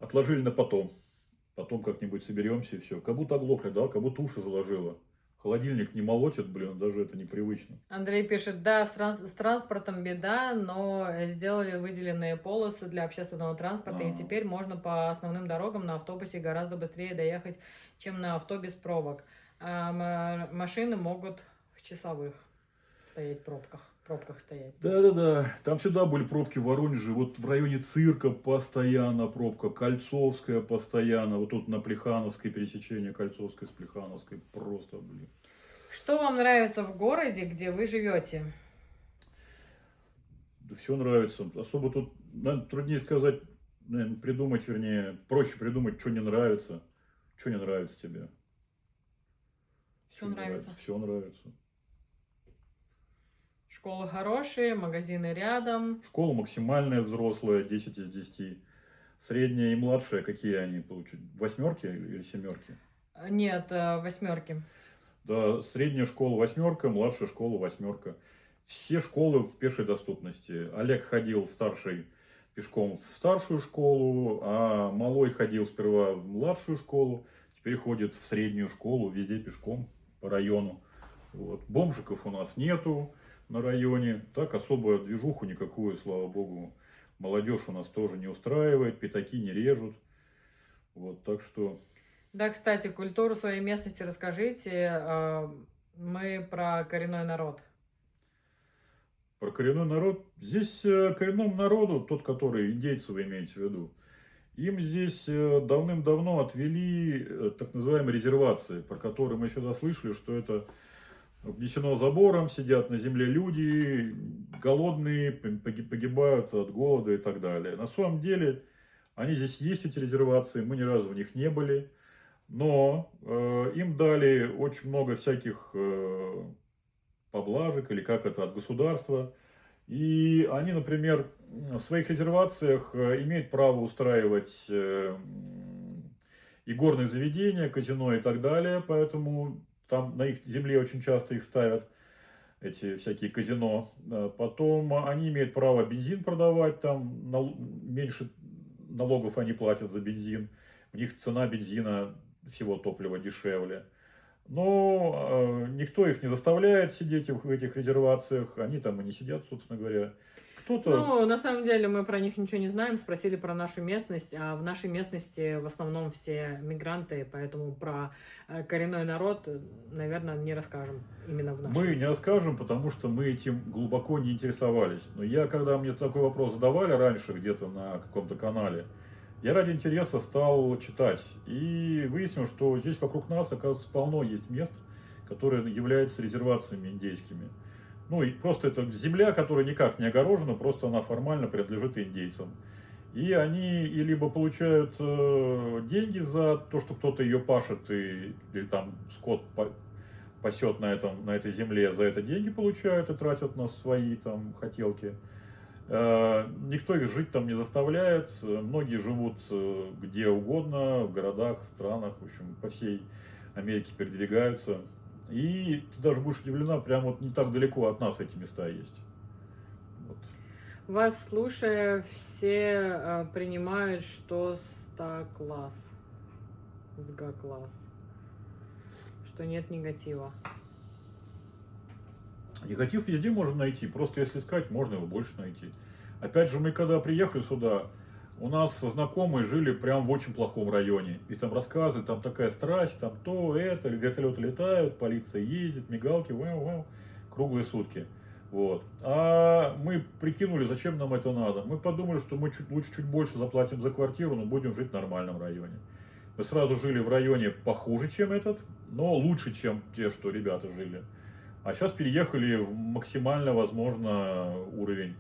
отложили на потом. Потом как-нибудь соберемся и все. Как будто оглохли, да, как будто уши заложило. Холодильник не молотит, блин, даже это непривычно. Андрей пишет, да, с транспортом беда, но сделали выделенные полосы для общественного транспорта, и теперь можно по основным дорогам на автобусе гораздо быстрее доехать, чем на авто без пробок. А машины могут в часовых стоять в пробках стоять. Да. Там всегда были пробки в Воронеже. Вот в районе цирка постоянно пробка. Кольцовская постоянно. Вот тут на Плехановской пересечение Кольцовской с Плехановской. Просто, блин. Что вам нравится в городе, где вы живете? Да все нравится. Особо тут, наверное, труднее сказать, наверное, придумать, вернее, проще придумать, что не нравится. Что не нравится тебе? Все нравится. Все нравится. Школы хорошие, магазины рядом. Школа максимальная взрослая, 10 из 10. Средняя и младшая, какие они получают? 8 или 7? Нет, 8. Да, средняя школа 8, младшая школа 8. Все школы в пешей доступности. Олег ходил старший пешком в старшую школу, а малой ходил сперва в младшую школу, теперь ходит в среднюю школу, везде пешком по району. Вот. Бомжиков у нас нету на районе. Так особо движуху никакую, слава богу, молодежь у нас тоже не устраивает, пятаки не режут. Вот, так что... Да, кстати, культуру своей местности расскажите. Мы про коренной народ. Про коренной народ. Здесь коренному народу, тот, который индейцы вы имеете в виду, им здесь давным-давно отвели так называемые резервации, про которые мы всегда слышали, что это обнесено забором, сидят на земле люди, голодные, погибают от голода и так далее. На самом деле, они здесь есть, эти резервации, мы ни разу в них не были. Но им дали очень много всяких поблажек, или как это, от государства. И они, например, в своих резервациях имеют право устраивать игорные заведения, казино и так далее. Поэтому там на их земле очень часто их ставят, эти всякие казино. Потом они имеют право бензин продавать, там меньше налогов они платят за бензин. У них цена бензина, всего топлива дешевле. Но никто их не заставляет сидеть в этих резервациях, они там и не сидят, собственно говоря. Кто-то... Ну, на самом деле мы про них ничего не знаем, спросили про нашу местность, а в нашей местности в основном все мигранты, поэтому про коренной народ, наверное, не расскажем именно в нашей Мы не местности. расскажем, потому что мы этим глубоко не интересовались. Но я, когда мне такой вопрос задавали раньше где-то на каком-то канале, я ради интереса стал читать. И выяснил, что здесь вокруг нас, оказывается, полно есть мест, которые являются резервациями индейскими. Ну и просто это земля, которая никак не огорожена, просто она формально принадлежит индейцам. И они и либо получают деньги за то, что кто-то ее пашет, или там скот пасет на этой земле, за это деньги получают и тратят на свои там хотелки. Никто их жить там не заставляет. Многие живут где угодно, в городах, странах, в общем, по всей Америке передвигаются. И ты даже будешь удивлена, прям вот не так далеко от нас эти места есть. Вот. Вас слушая, все принимают, что ста-класс, сга-класс, что нет негатива. Негатив везде можно найти, просто если искать, можно его больше найти. Опять же, мы когда приехали сюда, у нас знакомые жили прям в очень плохом районе. И там рассказывают, там такая страсть, там то, это, вертолеты летают, полиция ездит, мигалки, вау-вау, круглые сутки. Вот. А мы прикинули, зачем нам это надо. Мы подумали, что мы лучше чуть больше заплатим за квартиру, но будем жить в нормальном районе. Мы сразу жили в районе похуже, чем этот, но лучше, чем те, что ребята жили. А сейчас переехали в максимально, возможно, уровень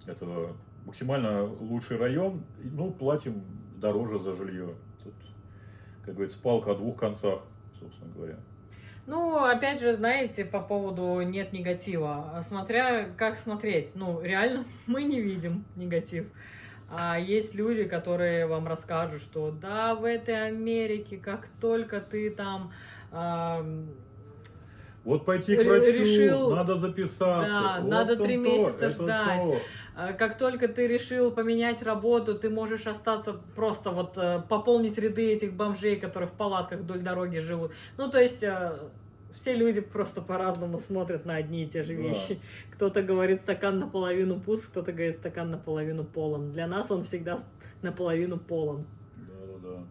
этого, максимально лучший район, ну, платим дороже за жилье. Тут, как говорится, палка о двух концах, собственно говоря. Ну, опять же, знаете, по поводу нет негатива, смотря как смотреть, ну, реально мы не видим негатив. А есть люди, которые вам расскажут, что да, в этой Америке, как только ты там... Вот пойти к врачу, решил, надо записаться. да, вот надо 3 месяца это ждать. то. Как только ты решил поменять работу, ты можешь остаться просто вот пополнить ряды этих бомжей, которые в палатках вдоль дороги живут. Ну, то есть все люди просто по-разному смотрят на одни и те же вещи. Да. Кто-то говорит стакан наполовину пуст, кто-то говорит стакан наполовину полон. Для нас он всегда наполовину полон. Да.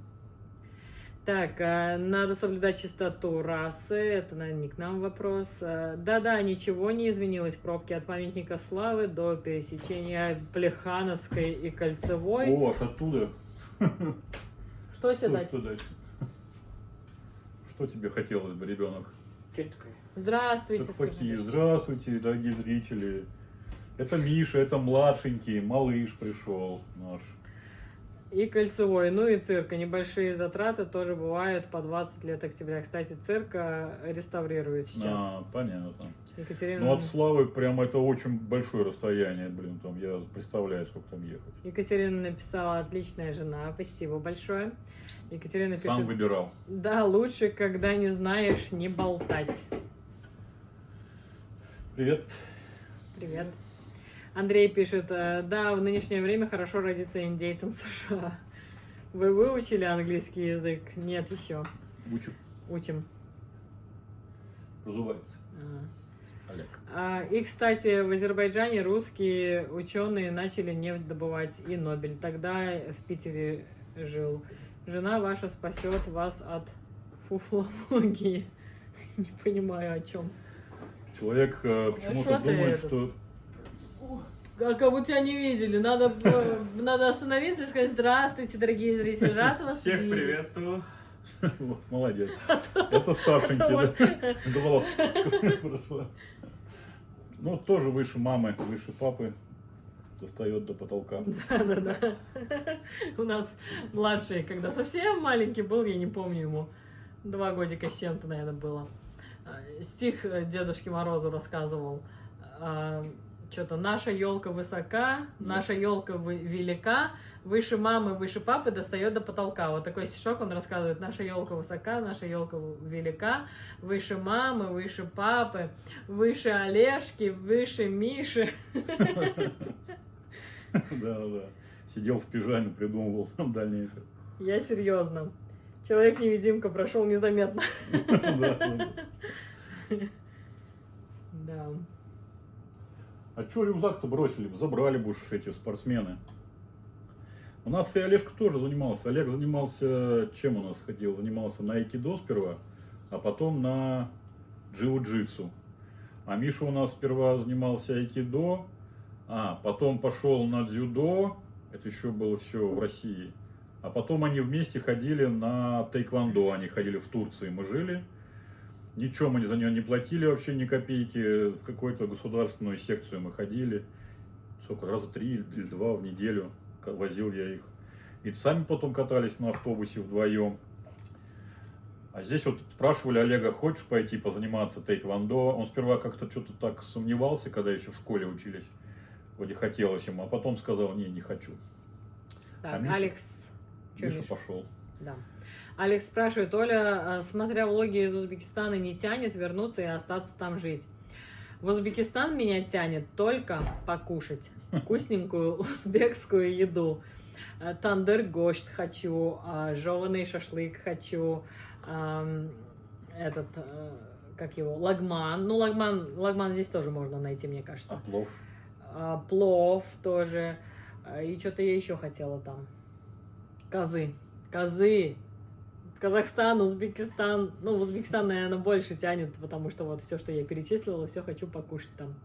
Так, надо соблюдать чистоту расы, это, наверное, не к нам вопрос. Да-да, ничего не изменилось, пробки от памятника славы до пересечения Плехановской и Кольцевой. О, аж оттуда. Что тебе дать? Что дать? Что тебе хотелось бы, ребенок? Что это такое? Здравствуйте, скажи. Здравствуйте, дорогие зрители. Это Миша, это младшенький, малыш пришел наш. И Кольцевой, ну и цирка. Небольшие затраты тоже бывают по 20 лет октября. Кстати, цирка реставрируют сейчас. Понятно. Екатерина... Ну от Славы прям это очень большое расстояние, блин, там я представляю, сколько там ехать. Екатерина написала: отличная жена, спасибо большое. Екатерина пишет: сам выбирал. Да, лучше, когда не знаешь, не болтать. Привет. Привет. Андрей пишет: да, в нынешнее время хорошо родиться индейцам США. Вы выучили английский язык? Нет еще. Учим. Разувается. Олег. И, кстати, в Азербайджане русские ученые начали нефть добывать, и Нобель. Тогда в Питере жил. Жена ваша спасет вас от фуфлологии. Не понимаю, о чем. Человек почему-то думает, что... Как будто тебя не видели. Надо остановиться и сказать: здравствуйте, дорогие зрители, рад вас Всех видеть. приветствую. Вот, молодец. Это старшенький, да? Головка прошла. Ну, тоже выше мамы, выше папы. достает до потолка. Да. У нас младший, когда совсем маленький был, я не помню, ему 2 годика с чем-то, наверное, было. Стих Дедушке Морозу рассказывал. Что-то наша елка высока, наша елка велика, выше мамы, выше папы, достает до потолка. Вот такой стишок он рассказывает. Наша елка высока, наша елка велика, выше мамы, выше папы, выше Олежки, выше Миши. Да. Сидел в пижаме, придумывал там дальнейшее. Я серьезно. Человек-невидимка прошел незаметно. Да. А чё рюкзак-то бросили? Забрали бы уж эти спортсмены. У нас и Олежка тоже занимался. Олег занимался, чем у нас ходил? Занимался на айкидо сперва, а потом на джиу-джитсу. А Миша у нас сперва занимался айкидо, потом пошел на дзюдо. Это еще было все в России. А потом они вместе ходили на тайквондо. Они ходили в Турции, мы жили. Ничего мы за нее не платили вообще, ни копейки. В какую-то государственную секцию мы ходили. Сколько, раза 3 или 2 в неделю возил я их. И сами потом катались на автобусе вдвоем. А здесь вот спрашивали Олега, хочешь пойти позаниматься тайквондо? Он сперва как-то что-то так сомневался, когда еще в школе учились. Вроде хотелось ему, а потом сказал, не хочу. Так, Миша, Алекс. Миша пошел. Да. Алекс спрашивает, Оля, смотря влоги из Узбекистана, не тянет вернуться и остаться там жить? В Узбекистан меня тянет только покушать вкусненькую узбекскую еду. Тандыр гошт хочу, жеванный шашлык хочу, лагман. Ну, лагман здесь тоже можно найти, мне кажется. А плов? Плов тоже. И что-то я еще хотела там. Козы. Казахстан, Узбекистан. Ну, в Узбекистан, наверное, больше тянет, потому что вот все, что я перечислила, все хочу покушать там.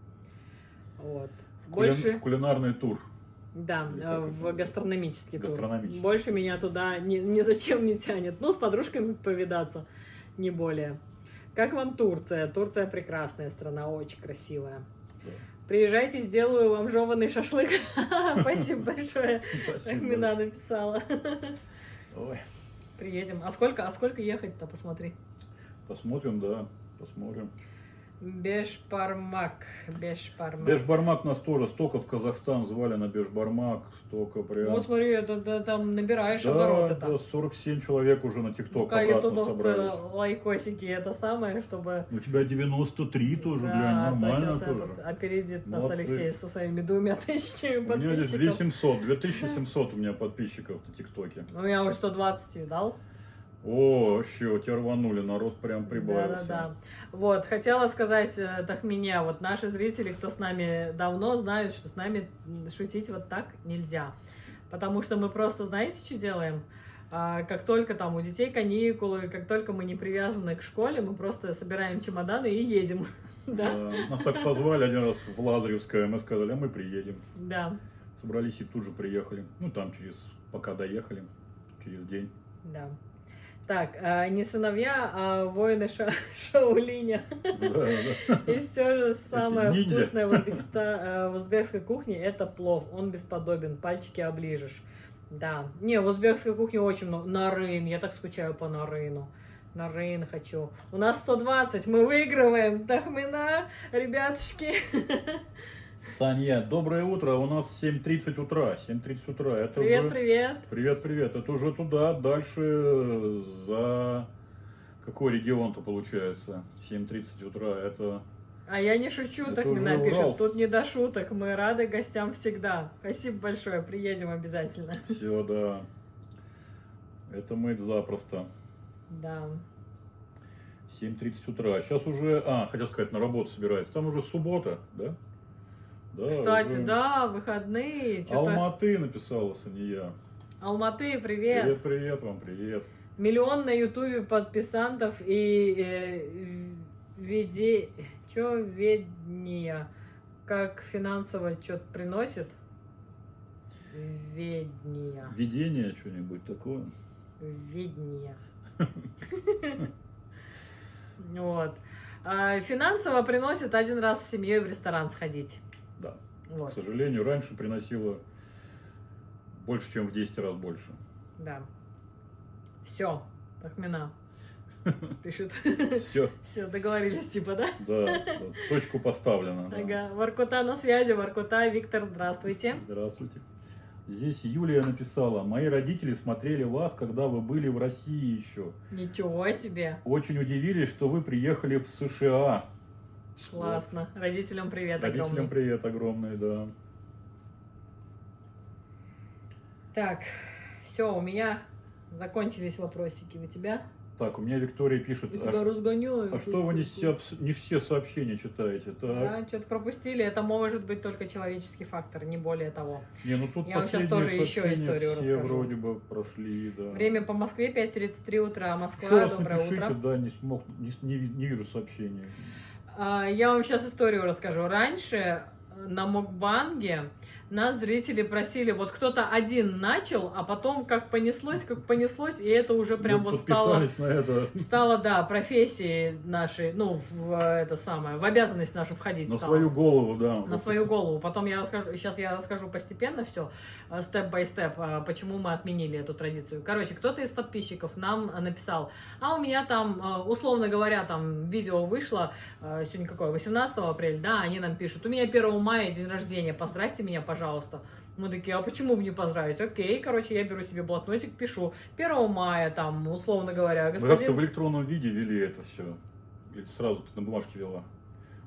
Вот. В кулинарный тур. Да, в гастрономический тур. Гастрономический. Больше меня туда ни зачем не тянет. Ну, с подружками повидаться, не более. Как вам Турция? Турция прекрасная страна, очень красивая. Да. Приезжайте, сделаю вам жеванный шашлык. Спасибо большое. Мина написала. Ой. Приедем. А сколько ехать-то, посмотри. Посмотрим, да, посмотрим. Бешбармак. Бешбармак нас тоже столько в Казахстан звали на Бешбармак, столько прям. Ну, смотри, это там набираешь обороты там. Да, 47 человек уже на ТикТок обратно собрались. Лайкосики, это самое, чтобы... У тебя 93 тоже, да, глянь, нормально сейчас тоже. Опередит нас Молодцы. Алексей со своими 2000 подписчиков. У меня здесь 2700 у меня подписчиков на ТикТоке. У меня уже 120 дал. О, вообще, тебя рванули, народ прям прибавился. Да. Вот, хотела сказать Тахмине, вот наши зрители, кто с нами давно, знают, что с нами шутить вот так нельзя. Потому что мы просто, знаете, что делаем? Как только там у детей каникулы, как только мы не привязаны к школе, мы просто собираем чемоданы и едем. Да. Нас так позвали один раз в Лазаревское, мы сказали, а мы приедем. Да. Собрались и тут же приехали. Ну, там пока доехали, через день. Да. Так, не сыновья, а воины Шаолиня. И все же самое вкусное в узбекской кухне это плов. Он бесподобен, пальчики оближешь. Да. Не, в узбекской кухне очень много. Нарын, я так скучаю по нарыну. Нарын хочу. У нас 120, мы выигрываем. Тахмина, ребятушки. Саня, доброе утро. У нас 7:30 утра. 7:30 утра. Это привет. Привет. Это уже туда, дальше за какой регион-то получается? 7:30 утра. Это... А я не шучу, Тахмина пишет. Тут не до шуток. Мы рады гостям всегда. Спасибо большое. Приедем обязательно. Все, да. Это мы запросто. Да. 7:30 утра. Сейчас уже... хотел сказать, на работу собирается. Там уже суббота, да? Да, кстати, уже... да, выходные. Алматы написала Сания. Алматы, привет. Привет вам, привет. Миллион на ютубе подписантов и ведение. Как финансово что-то приносит? Ведение. Ведение что-нибудь такое? Ведение. Вот. Финансово приносит один раз с семьей в ресторан сходить. Да. К Вот, сожалению, раньше приносило больше, чем в 10 раз больше. да. Все, Ахмина пишет. Все, Все, договорились, типа, да? да, точку поставлена. Да. Ага, Воркута на связи, Воркута, Виктор, здравствуйте. Здравствуйте. Здесь Юлия написала: мои родители смотрели вас, когда вы были в России еще. Ничего себе. Очень удивились, что вы приехали в США. Классно. Родителям привет Родителям огромный. привет огромный, да. Так, все, у меня закончились вопросики. У тебя? Так, у меня Виктория пишет: У тебя разгоняют. а что вы не все сообщения читаете? Так. Да, что-то пропустили. Это может быть только человеческий фактор, не более того. Не, ну тут Я вам сейчас последние тоже еще сообщения историю все расскажу. вроде бы прошли, да. Время по Москве 5:33 утра. Еще Москва, раз доброе напишите, утро. да, не вижу сообщения. Я вам сейчас историю расскажу. Раньше на Мукбанге нас зрители просили, вот кто-то один начал, а потом как понеслось, и это уже прям Вы вот стало, подписались на это. да, профессией нашей, ну, в обязанность нашу входить На стало. свою голову, да. На свою голову. Потом сейчас я расскажу постепенно все, степ-бай-степ, почему мы отменили эту традицию. Короче, кто-то из подписчиков нам написал, а у меня там, условно говоря, там видео вышло, сегодня какое, 18 апреля, да, они нам пишут, у меня 1 мая день рождения, поздравьте меня, пожалуйста. Мы такие, а почему бы не поздравить? Окей, короче, я беру себе блокнотик, пишу 1 мая, там, условно говоря, Мы как-то господин... в электронном виде вели это все. Или сразу ты на бумажке вела?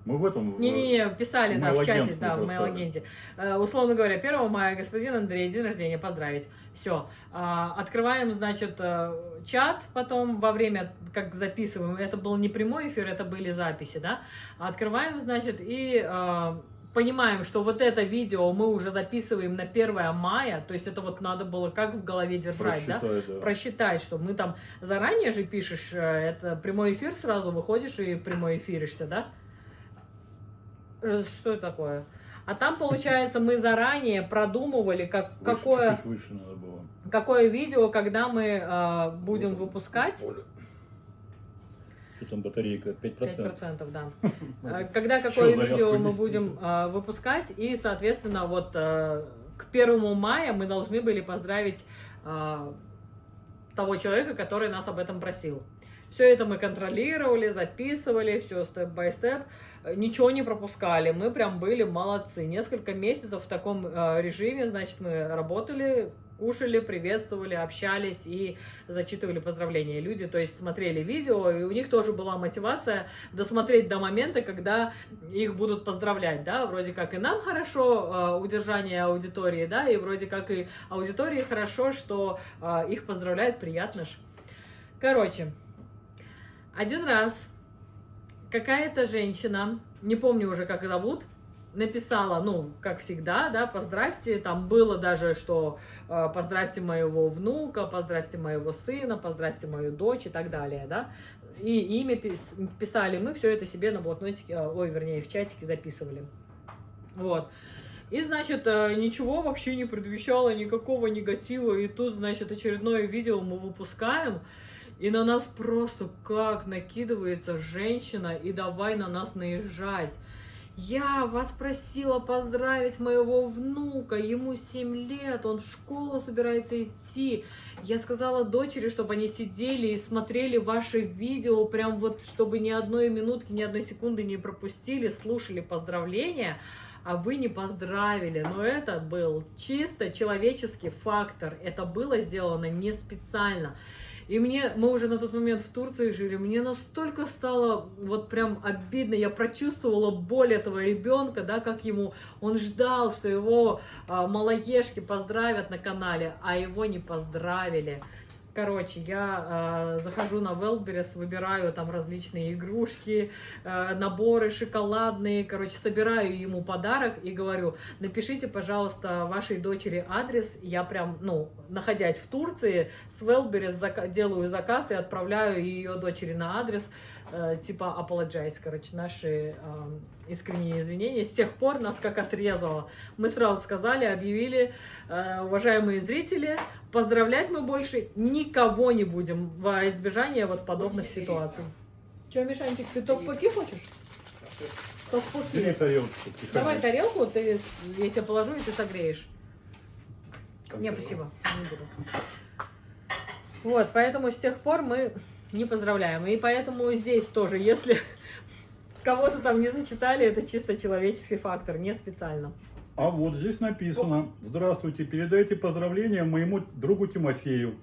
Мы в этом... Не-не-не, писали, в да, в чате, mail-агент да, в бросали. mail-агенте. Условно говоря, 1 мая, господин Андрей, день рождения, поздравить. Все. Открываем, значит, чат потом во время, как записываем. Это был не прямой эфир, это были записи, да. Открываем, значит, и понимаем, что вот это видео мы уже записываем на 1 мая, то есть это вот надо было как в голове держать, да? Просчитать, что мы там заранее же пишешь, это прямой эфир, сразу выходишь и прямой эфиришься, да? Что это такое? А там, получается, мы заранее продумывали, какое Чуть-чуть выше надо было. какое видео, когда мы будем выпускать. Что там батарейка? 5%? 5%, да. Когда какое Всё, видео зарядку мы нести. будем выпускать. И, соответственно, вот к 1 мая мы должны были поздравить того человека, который нас об этом просил. Все это мы контролировали, записывали, все степ-бай-степ, ничего не пропускали, мы прям были молодцы. Несколько месяцев в таком режиме, значит, мы работали, кушали, приветствовали, общались и зачитывали поздравления. Люди, то есть, смотрели видео, и у них тоже была мотивация досмотреть до момента, когда их будут поздравлять, да, вроде как и нам хорошо удержание аудитории, да, и вроде как и аудитории хорошо, что их поздравляют, приятно ж. Короче, один раз какая-то женщина, не помню уже, как зовут, написала, ну, как всегда, да, поздравьте, там было даже, что поздравьте моего внука, поздравьте моего сына, поздравьте мою дочь и так далее, да, и имя писали, мы все это себе на блокнотике, вернее, в чатике записывали, вот. И, значит, ничего вообще не предвещало, никакого негатива, и тут, значит, очередное видео мы выпускаем, и на нас просто как накидывается женщина, и давай на нас наезжать. Я вас просила поздравить моего внука, ему 7 лет, он в школу собирается идти. Я сказала дочери, чтобы они сидели и смотрели ваши видео, прям вот, чтобы ни одной минутки, ни одной секунды не пропустили, слушали поздравления, а вы не поздравили. Но это был чисто человеческий фактор, это было сделано не специально. И мы уже на тот момент в Турции жили, мне настолько стало вот прям обидно, я прочувствовала боль этого ребенка, да, как он ждал, что его малоежки поздравят на канале, а его не поздравили. Короче, я захожу на Wildberries, выбираю там различные игрушки, наборы шоколадные, короче, собираю ему подарок и говорю, напишите, пожалуйста, вашей дочери адрес. Я прям, ну, находясь в Турции, с Wildberries делаю заказ и отправляю ее дочери на адрес, типа apologize, короче, наши искренние извинения. С тех пор нас как отрезало. Мы сразу сказали, объявили, уважаемые зрители, поздравлять мы больше никого не будем во избежание вот подобных ситуаций. Че, Мишанчик, ты топ-паки хочешь? Бери Топ-пуки. тарелочку. Давай тарелку, я тебе положу, и ты согреешь. Не, Консерва. спасибо, не буду. Вот, поэтому с тех пор мы не поздравляем. И поэтому здесь тоже, если кого-то там не зачитали, это чисто человеческий фактор, не специально. А вот здесь написано: здравствуйте, передайте поздравления моему другу Тимофею.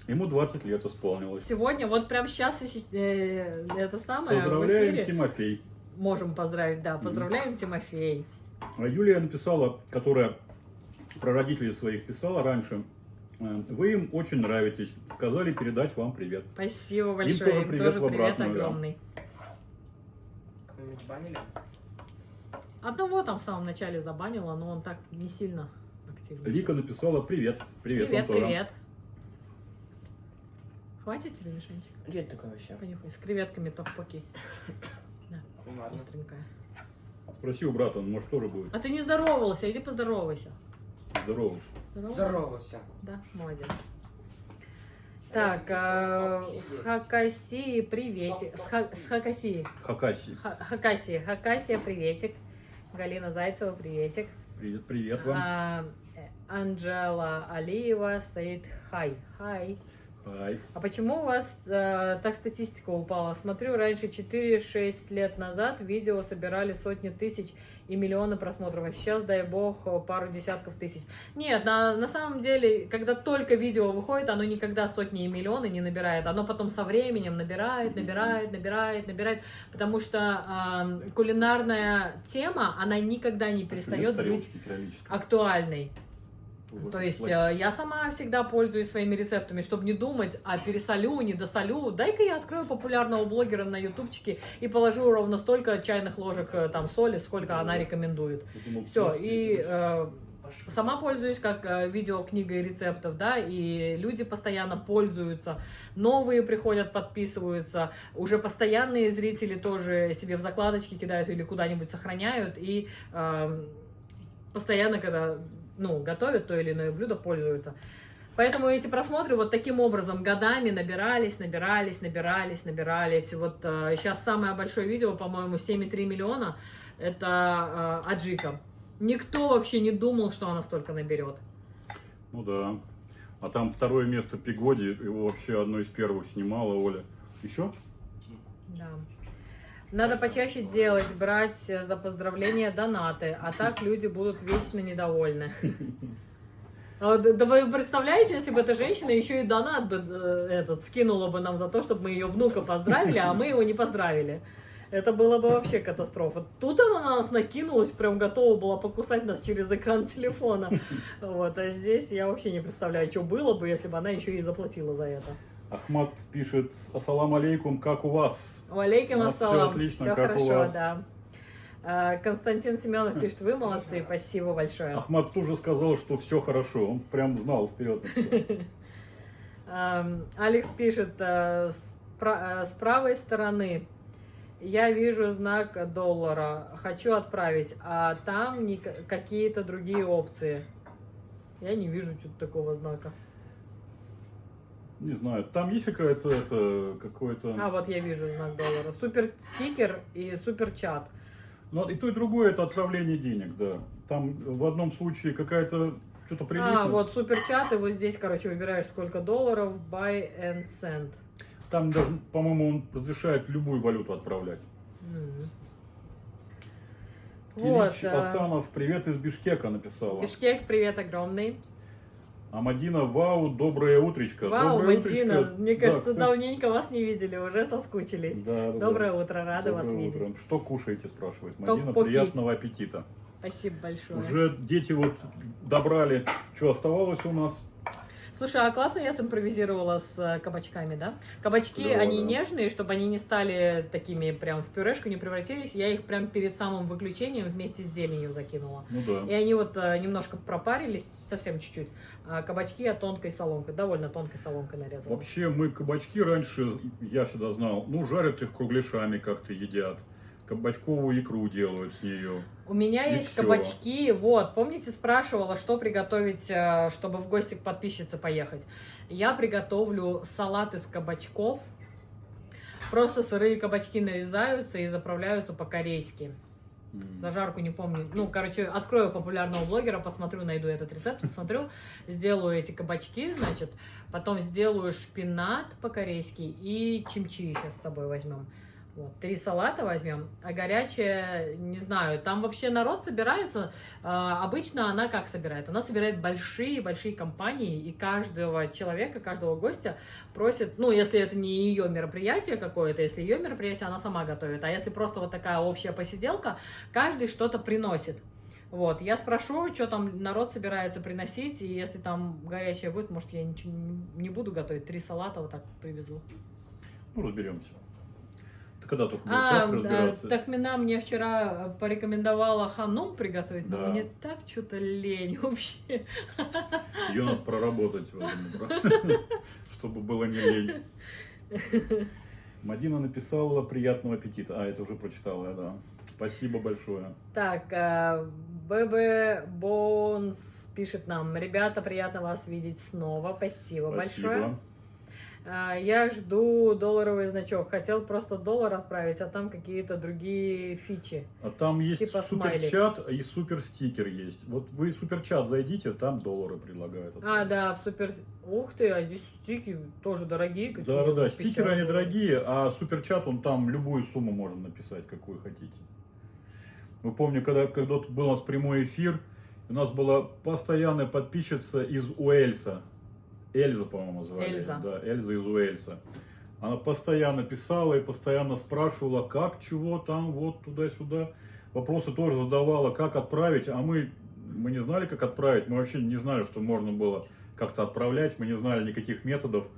Ему 20 лет исполнилось. Сегодня, вот прям сейчас это самое в Поздравляем, эфире Тимофей. можем поздравить, да, поздравляем, Тимофей. А Юлия написала, которая про родителей своих писала раньше: вы им очень нравитесь, сказали передать вам привет. Спасибо большое, тоже им привет тоже в привет обратную, да. огромный. Кого-нибудь банили? Одного там в самом начале забанила, но он так не сильно активный. Вика написала: привет. Привет, Привет, вам тоже. привет. Хватит тебе, Мишенчик? Где это такое вообще? Понюхай, с креветками топ-поки. Да, Ну ладно. остренькая. Спроси у брата, он может тоже будет. А ты не здоровался, иди поздоровайся. Здорово. Здоровался. Да, молодец. Так, Хакасии, приветик. С Хакасии. Хакаси. Хакасия, приветик. Галина Зайцева, приветик. Привет, привет вам. Анджела Алиева, Саид, хай. Хай. Хай. А почему у вас так статистика упала? Смотрю, раньше 4-6 лет назад видео собирали сотни тысяч и миллионы просмотров, а сейчас, дай бог, пару десятков тысяч. Нет, на самом деле, когда только видео выходит, оно никогда сотни и миллионы не набирает. Оно потом со временем набирает, потому что кулинарная тема, она никогда не перестает быть Тарелочки керамические. актуальной. Вот, То есть пластик. я сама всегда пользуюсь своими рецептами, чтобы не думать, а пересолю, не досолю. Дай-ка я открою популярного блогера на ютубчике и положу ровно столько чайных ложек там соли, сколько она рекомендует. Я думал, Все, пластик. и сама пользуюсь как видеокнигой рецептов, да, и люди постоянно пользуются, новые приходят, подписываются, уже постоянные зрители тоже себе в закладочки кидают или куда-нибудь сохраняют, и постоянно, когда готовят то или иное блюдо, пользуются. Поэтому эти просмотры вот таким образом годами набирались. Вот сейчас самое большое видео, по-моему, 7,3 миллиона, это аджика. Никто вообще не думал, что она столько наберет. Ну да. А там второе место Пигоди, его вообще одно из первых снимала Оля. Еще? Да. Надо почаще делать, брать за поздравления донаты, а так люди будут вечно недовольны. Да вы представляете, если бы эта женщина еще и донат бы скинула бы нам за то, чтобы мы ее внука поздравили, а мы его не поздравили. Это было бы вообще катастрофа. Тут она на нас накинулась, прям готова была покусать нас через экран телефона. Вот, а здесь я вообще не представляю, что было бы, если бы она еще и заплатила за это. Ахмат пишет: ассалам алейкум, как у вас? Валейкум У нас ассалам. всё отлично, Все как у хорошо, вас? да. Константин Семенов пишет: вы молодцы, спасибо большое. Ахмат тоже сказал, что все хорошо. Он прям знал вперед. Алекс пишет: с правой стороны я вижу знак доллара, хочу отправить, а там какие-то другие опции. Я не вижу что-то такого знака. Не знаю, там есть какая-то, какой-то... А вот я вижу знак доллара. Супер стикер и супер чат. Ну, и то, и другое это отправление денег, да. Там в одном случае какая-то что-то приличное. А, вот супер чат, и вот здесь, короче, выбираешь сколько долларов, buy and send. Там даже, по-моему, он разрешает любую валюту отправлять. Вот. Кирич Асанов, привет из Бишкека, написала. Бишкек, привет огромный. А Мадина, вау, доброе утречко. Вау, Доброе Мадина, утречко. мне кажется, кстати. давненько вас не видели, уже соскучились. Да, да, Доброе да. утро, рада вас Доброе видеть. утро. Что кушаете, спрашивает Мадина. Топ-поки. Приятного аппетита. Спасибо большое. Уже дети вот добрали, что оставалось у нас. Слушай, а классно я симпровизировала с кабачками, да? Кабачки, Да, они да. нежные, чтобы они не стали такими прям в пюрешку, не превратились. Я их прям перед самым выключением вместе с зеленью закинула. Ну да. И они вот немножко пропарились, совсем чуть-чуть. А кабачки я тонкой соломкой, довольно тонкой соломкой нарезала. Вообще мы кабачки раньше, я всегда знал, ну жарят их кругляшами как-то едят. Кабачковую икру делают с нее. У меня И есть всё. кабачки, вот, помните, спрашивала, что приготовить, чтобы в гости к подписчице поехать. Я приготовлю салат из кабачков. Просто сырые кабачки нарезаются и заправляются по-корейски. Зажарку не помню. Ну, короче, открою популярного блогера, посмотрю, найду этот рецепт, посмотрю, сделаю эти кабачки, значит, потом сделаю шпинат по-корейски и чимчи еще с собой возьмем. Вот, 3 салата возьмем, а горячее, не знаю, там вообще народ собирается, обычно она как собирает? Она собирает большие-большие компании, и каждого человека, каждого гостя просит, ну, если это не ее мероприятие какое-то, если ее мероприятие, она сама готовит, а если просто вот такая общая посиделка, каждый что-то приносит. Вот, я спрошу, что там народ собирается приносить, и если там горячее будет, может, я ничего не буду готовить, 3 салата вот так привезу. Ну, разберемся. Ты когда только будешь разбираться? Тахмина мне вчера порекомендовала ханум приготовить, но Да. мне так что-то лень вообще. Ее надо проработать в этом, чтобы было не лень. Мадина написала «Приятного аппетита». А, это уже прочитала я, да. Спасибо большое. Так, ББ Бонс пишет нам: ребята, приятно вас видеть снова. Спасибо большое. Я жду долларовый значок. Хотел просто доллар отправить, а там какие-то другие фичи. А там есть Типа суперчат и суперстикер есть. Вот вы в суперчат зайдите, там доллары предлагают. Да, в супер... Ух ты, а здесь стики тоже дорогие какие-то. Да, стикеры они дорогие, а суперчат, он там любую сумму можно написать, какую хотите. Вы помните, когда был у нас прямой эфир, у нас была постоянная подписчица из Уэльса. Эльза, по-моему, звали. Эльза. Да, Эльза из Уэльса. Она постоянно писала и постоянно спрашивала, как, чего там, вот, туда-сюда. Вопросы тоже задавала, как отправить. А мы не знали, как отправить. Мы вообще не знали, что можно было как-то отправлять. Мы не знали никаких методов.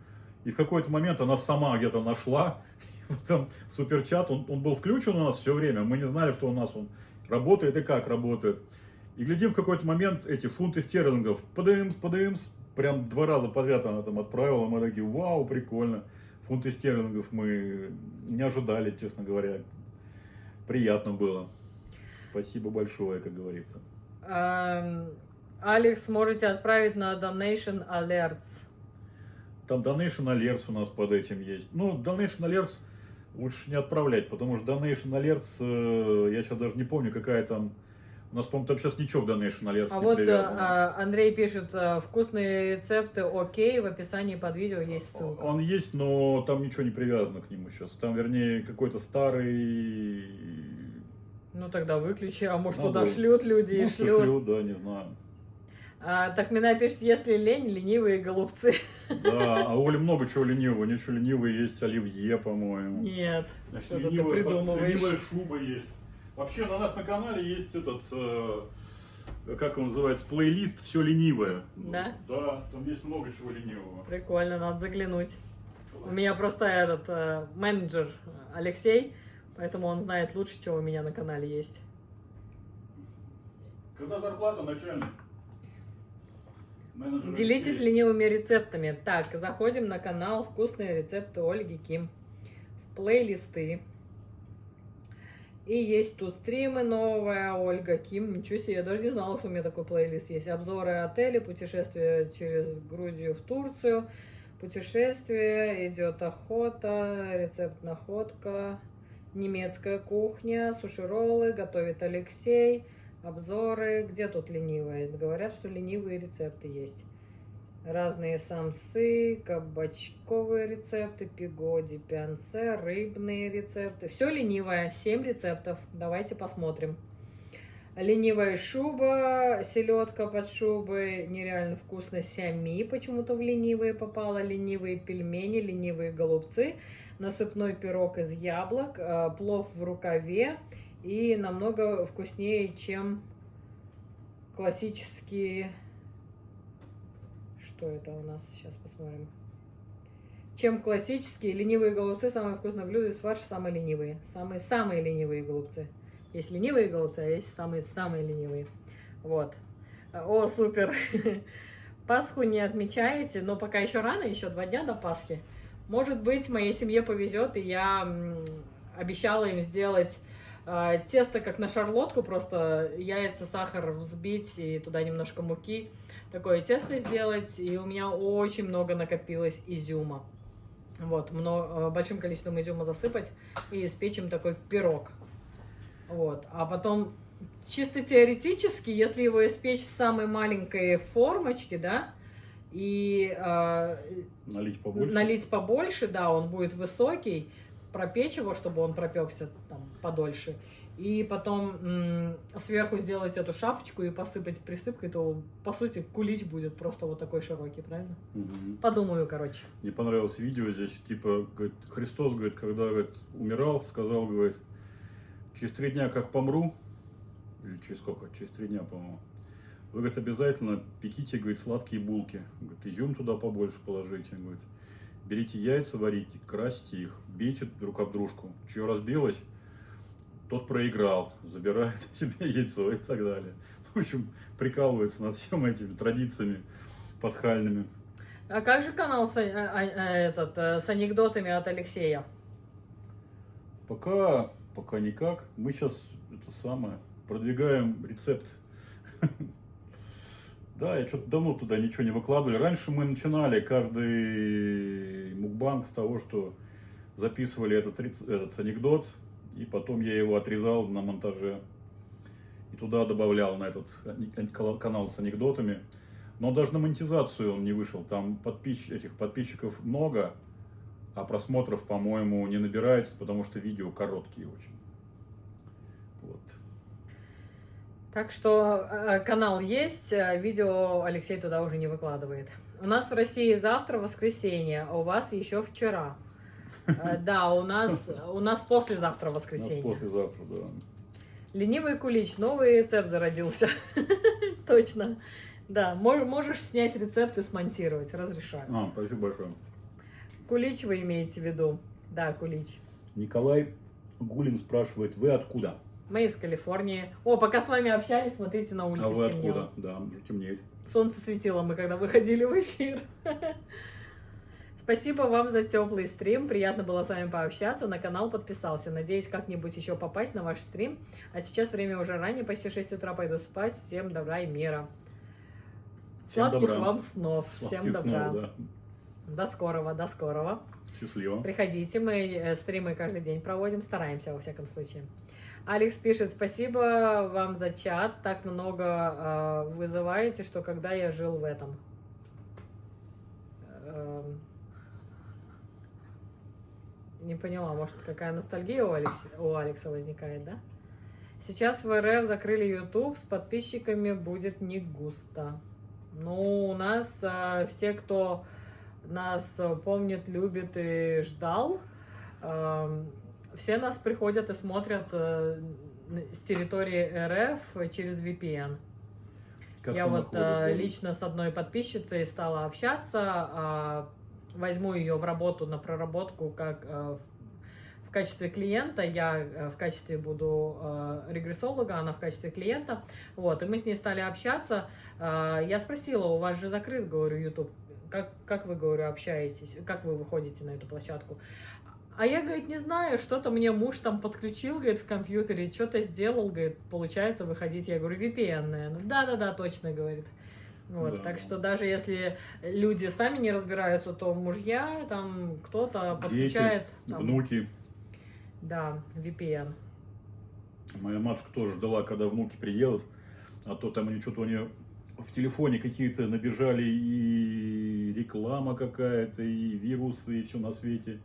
И в какой-то момент она сама где-то нашла. Там суперчат, он был включен у нас все время. Мы не знали, что у нас он работает и как работает. И глядим, в какой-то момент эти фунты стерлингов подаем. Прям 2 раза подряд она там отправила, мы такие, вау, прикольно. Фунты стерлингов мы не ожидали, честно говоря. Приятно было. Спасибо большое, как говорится. Алекс, можете отправить на Donation Alerts. Там Donation Alerts у нас под этим есть. Ну, Donation Alerts лучше не отправлять, потому что Donation Alerts, я сейчас даже не помню, какая там... У нас, по-моему, там сейчас ничего к Donation Alerts А не вот привязано. Андрей пишет: вкусные рецепты, окей, в описании под видео есть ссылка. Он есть, но там ничего не привязано к нему сейчас. Там, вернее, какой-то старый... Ну тогда выключи, а может Ну, туда да. шлют люди и шлют. Шлют, да, не знаю. Тахмина пишет: если лень, ленивые голубцы. Да, а у Оли много чего ленивого. Ничего ленивого есть, оливье, по-моему. Нет, Значит, что-то ты ленивая придумываешь. шуба есть. Вообще, на нас на канале есть этот, как он называется, плейлист «Все ленивое». Да? Да, там есть много чего ленивого. Прикольно, надо заглянуть. У меня просто этот менеджер Алексей, поэтому он знает лучше, что у меня на канале есть. Когда зарплата, начальник? Менеджер Делитесь Алексей. ленивыми рецептами. Так, заходим на канал «Вкусные рецепты Ольги Ким». В плейлисты. И есть тут стримы новая, Ольга Ким. Ничего себе, я даже не знала, что у меня такой плейлист есть. Обзоры отелей, путешествия через Грузию в Турцию. Путешествие, идет охота, рецепт находка, немецкая кухня, суши-роллы, готовит Алексей. Обзоры, где тут ленивые? Говорят, что ленивые рецепты есть. Разные самсы, кабачковые рецепты, пигоди, пянце, рыбные рецепты. Все ленивое, 7 рецептов. Давайте посмотрим. Ленивая шуба, селедка под шубой, нереально вкусно, сями почему-то в ленивые попало. Ленивые пельмени, ленивые голубцы, насыпной пирог из яблок, плов в рукаве. И намного вкуснее, чем классические... Что это у нас? Сейчас посмотрим. Чем классические ленивые голубцы. Самое вкусное блюдо из фарша, самые ленивые. Самые ленивые голубцы. Есть ленивые голубцы, а есть самые ленивые. Вот. О, супер. Пасху не отмечаете, но пока еще рано, еще 2 дня до Пасхи. Может быть, моей семье повезет, и я обещала им сделать тесто как на шарлотку, просто яйца, сахар взбить и туда немножко муки. Такое тесто сделать, и у меня очень много накопилось изюма. Вот, большим количеством изюма засыпать и испечь им такой пирог. Вот. А потом, чисто теоретически, если его испечь в самой маленькой формочке, да, и Налить побольше. налить побольше, да, он будет высокий, пропечь его, чтобы он пропекся там подольше, и потом сверху сделать эту шапочку и посыпать присыпкой, то, по сути, кулич будет просто вот такой широкий, правильно? Мгм. Подумаю, короче. Мне понравилось видео здесь, типа, говорит, Христос, говорит, когда, говорит, умирал, сказал, говорит, через 3 дня как помру, или через сколько, через 3 дня, по-моему, вы, говорит, обязательно пеките, говорит, сладкие булки, говорит, изюм туда побольше положите, говорит, берите яйца, варите, красьте их, бейте друг об дружку, чье разбилось, тот проиграл, забирает себе яйцо и так далее. В общем, прикалывается над всеми этими традициями пасхальными. А как же канал с анекдотами от Алексея? Пока никак. Мы сейчас это самое продвигаем рецепт. Да, я что-то давно туда ничего не выкладывали. Раньше мы начинали каждый мукбанг с того, что записывали этот анекдот, и потом я его отрезал на монтаже и туда добавлял на этот канал с анекдотами. Но даже на монетизацию он не вышел. Там этих подписчиков много, а просмотров, по-моему, не набирается, потому что видео короткие очень. Вот. Так что канал есть, видео Алексей туда уже не выкладывает. У нас в России завтра воскресенье, а у вас еще вчера. Да, у нас послезавтра воскресенье. Послезавтра, да. Ленивый кулич, новый рецепт зародился. Точно. Да, можешь снять рецепт и смонтировать, разрешаю. Спасибо большое. Кулич вы имеете в виду? Да, кулич. Николай Гулин спрашивает, вы откуда? Мы из Калифорнии. О, пока с вами общались, смотрите, на улице А вы стемнело. откуда? Да, уже темнеет. Солнце светило мы, когда выходили в эфир. Спасибо вам за теплый стрим. Приятно было с вами пообщаться. На канал подписался. Надеюсь, как-нибудь еще попасть на ваш стрим. А сейчас время уже ранее, почти 6 утра. Пойду спать. Всем добра и мира. Всем Сладких добра. вам снов. Сладких Всем добра. снов, да. До скорого, до скорого. Счастливо. Приходите, мы стримы каждый день проводим. Стараемся, во всяком случае. Алекс пишет, спасибо вам за чат. Так много вызываете, что когда я жил в этом. Не поняла, может, какая ностальгия у Алекса возникает, да? Сейчас в РФ закрыли YouTube, с подписчиками будет не густо. Ну, у нас все, кто нас помнит, любит и ждал, все нас приходят и смотрят с территории РФ через VPN. Как Я вы вот находите? лично с одной подписчицей стала общаться, возьму ее в работу на проработку как в качестве клиента, я в качестве буду регрессолога, она в качестве клиента, вот, и мы с ней стали общаться, я спросила, у вас же закрыт, говорю, YouTube, как вы, говорю, общаетесь, как вы выходите на эту площадку? А я, говорит, не знаю, что-то мне муж там подключил, говорит, в компьютере, что-то сделал, говорит, получается выходить. Я говорю, VPN, наверное. Да-да-да, точно, говорит. Вот, Да, так да. что даже если люди сами не разбираются, то мужья, там, кто-то подключает. Дети, Там, внуки. да, VPN. Моя матушка тоже ждала, когда внуки приедут, а то там они что-то у нее в телефоне какие-то набежали, и реклама какая-то, и вирусы, и все на свете.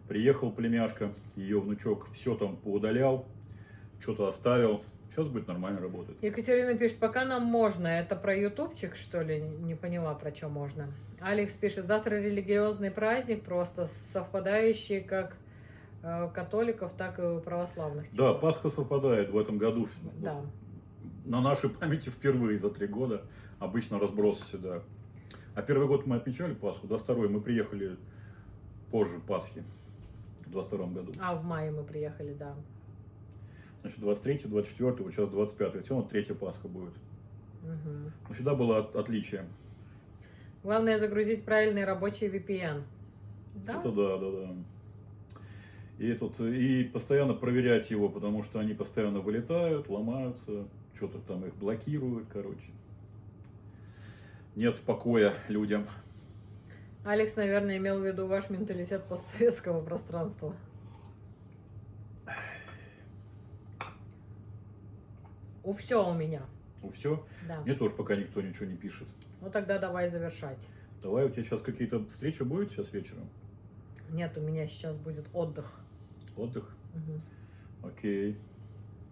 Приехал племяшка, ее внучок все там поудалял, что-то оставил. Сейчас будет нормально работать. Екатерина пишет, пока нам можно. Это про ютубчик, что ли? Не поняла, про что можно. Алекс пишет, завтра религиозный праздник, просто совпадающий как у католиков, так и у православных. Да, типа. Пасха совпадает в этом году. Да. На нашей памяти впервые за 3 года. Обычно разброс всегда. А первый год мы отмечали Пасху, да, второй мы приехали позже Пасхи. В 22 году. А в мае мы приехали, да. Значит, 23, 24, вот сейчас 25. Все равно 3 Пасха будет. Угу. Но всегда было отличие. Главное загрузить правильный рабочий VPN. Да? Это да. И постоянно проверять его, потому что они постоянно вылетают, ломаются, что-то там их блокируют, короче. Нет покоя людям. Алекс, наверное, имел в виду ваш менталитет постсоветского пространства. Все у меня. Ну все. Да. Мне тоже пока никто ничего не пишет. Ну тогда давай завершать. Давай, у тебя сейчас какие-то встречи будут сейчас вечером? Нет, у меня сейчас будет отдых. Отдых? Мгм. Окей.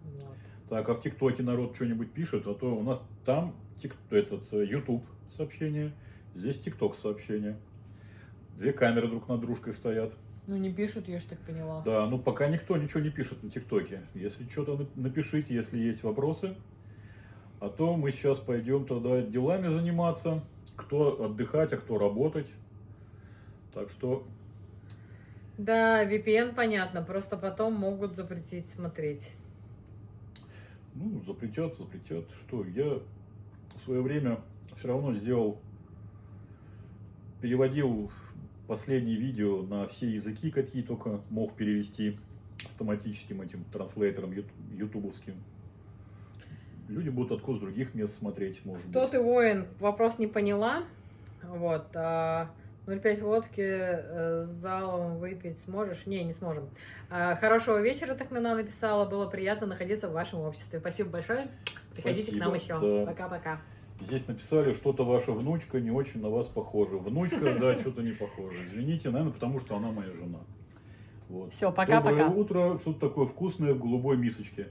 Вот. Так, а в ТикТоке народ что-нибудь пишет? А то у нас там YouTube сообщение, здесь ТикТок сообщение. Две камеры друг над дружкой стоят. Ну не пишут, я ж так поняла. Да, ну пока никто ничего не пишет на ТикТоке. Если что-то напишите, если есть вопросы. А то мы сейчас пойдем тогда делами заниматься. Кто отдыхать, а кто работать. Так что, Да, VPN понятно, просто потом могут запретить смотреть. ну, запретят. Что, я в свое время все равно переводил последние видео на все языки, какие только мог перевести автоматическим этим транслейтером ютубовским. Люди будут откуда с других мест смотреть, может Кто быть. ты, воин? Вопрос не поняла. Вот. 0,5 водки с залом выпить сможешь? Не сможем. Хорошего вечера, так Мина написала. Было приятно находиться в вашем обществе. Спасибо большое. Приходите к нам еще. Да. Пока-пока. Здесь написали, что-то ваша внучка не очень на вас похожа. Внучка, да, что-то не похоже. Извините, наверное, потому что она моя жена. Вот. Все, пока-пока. Доброе утро. Что-то такое вкусное в голубой мисочке.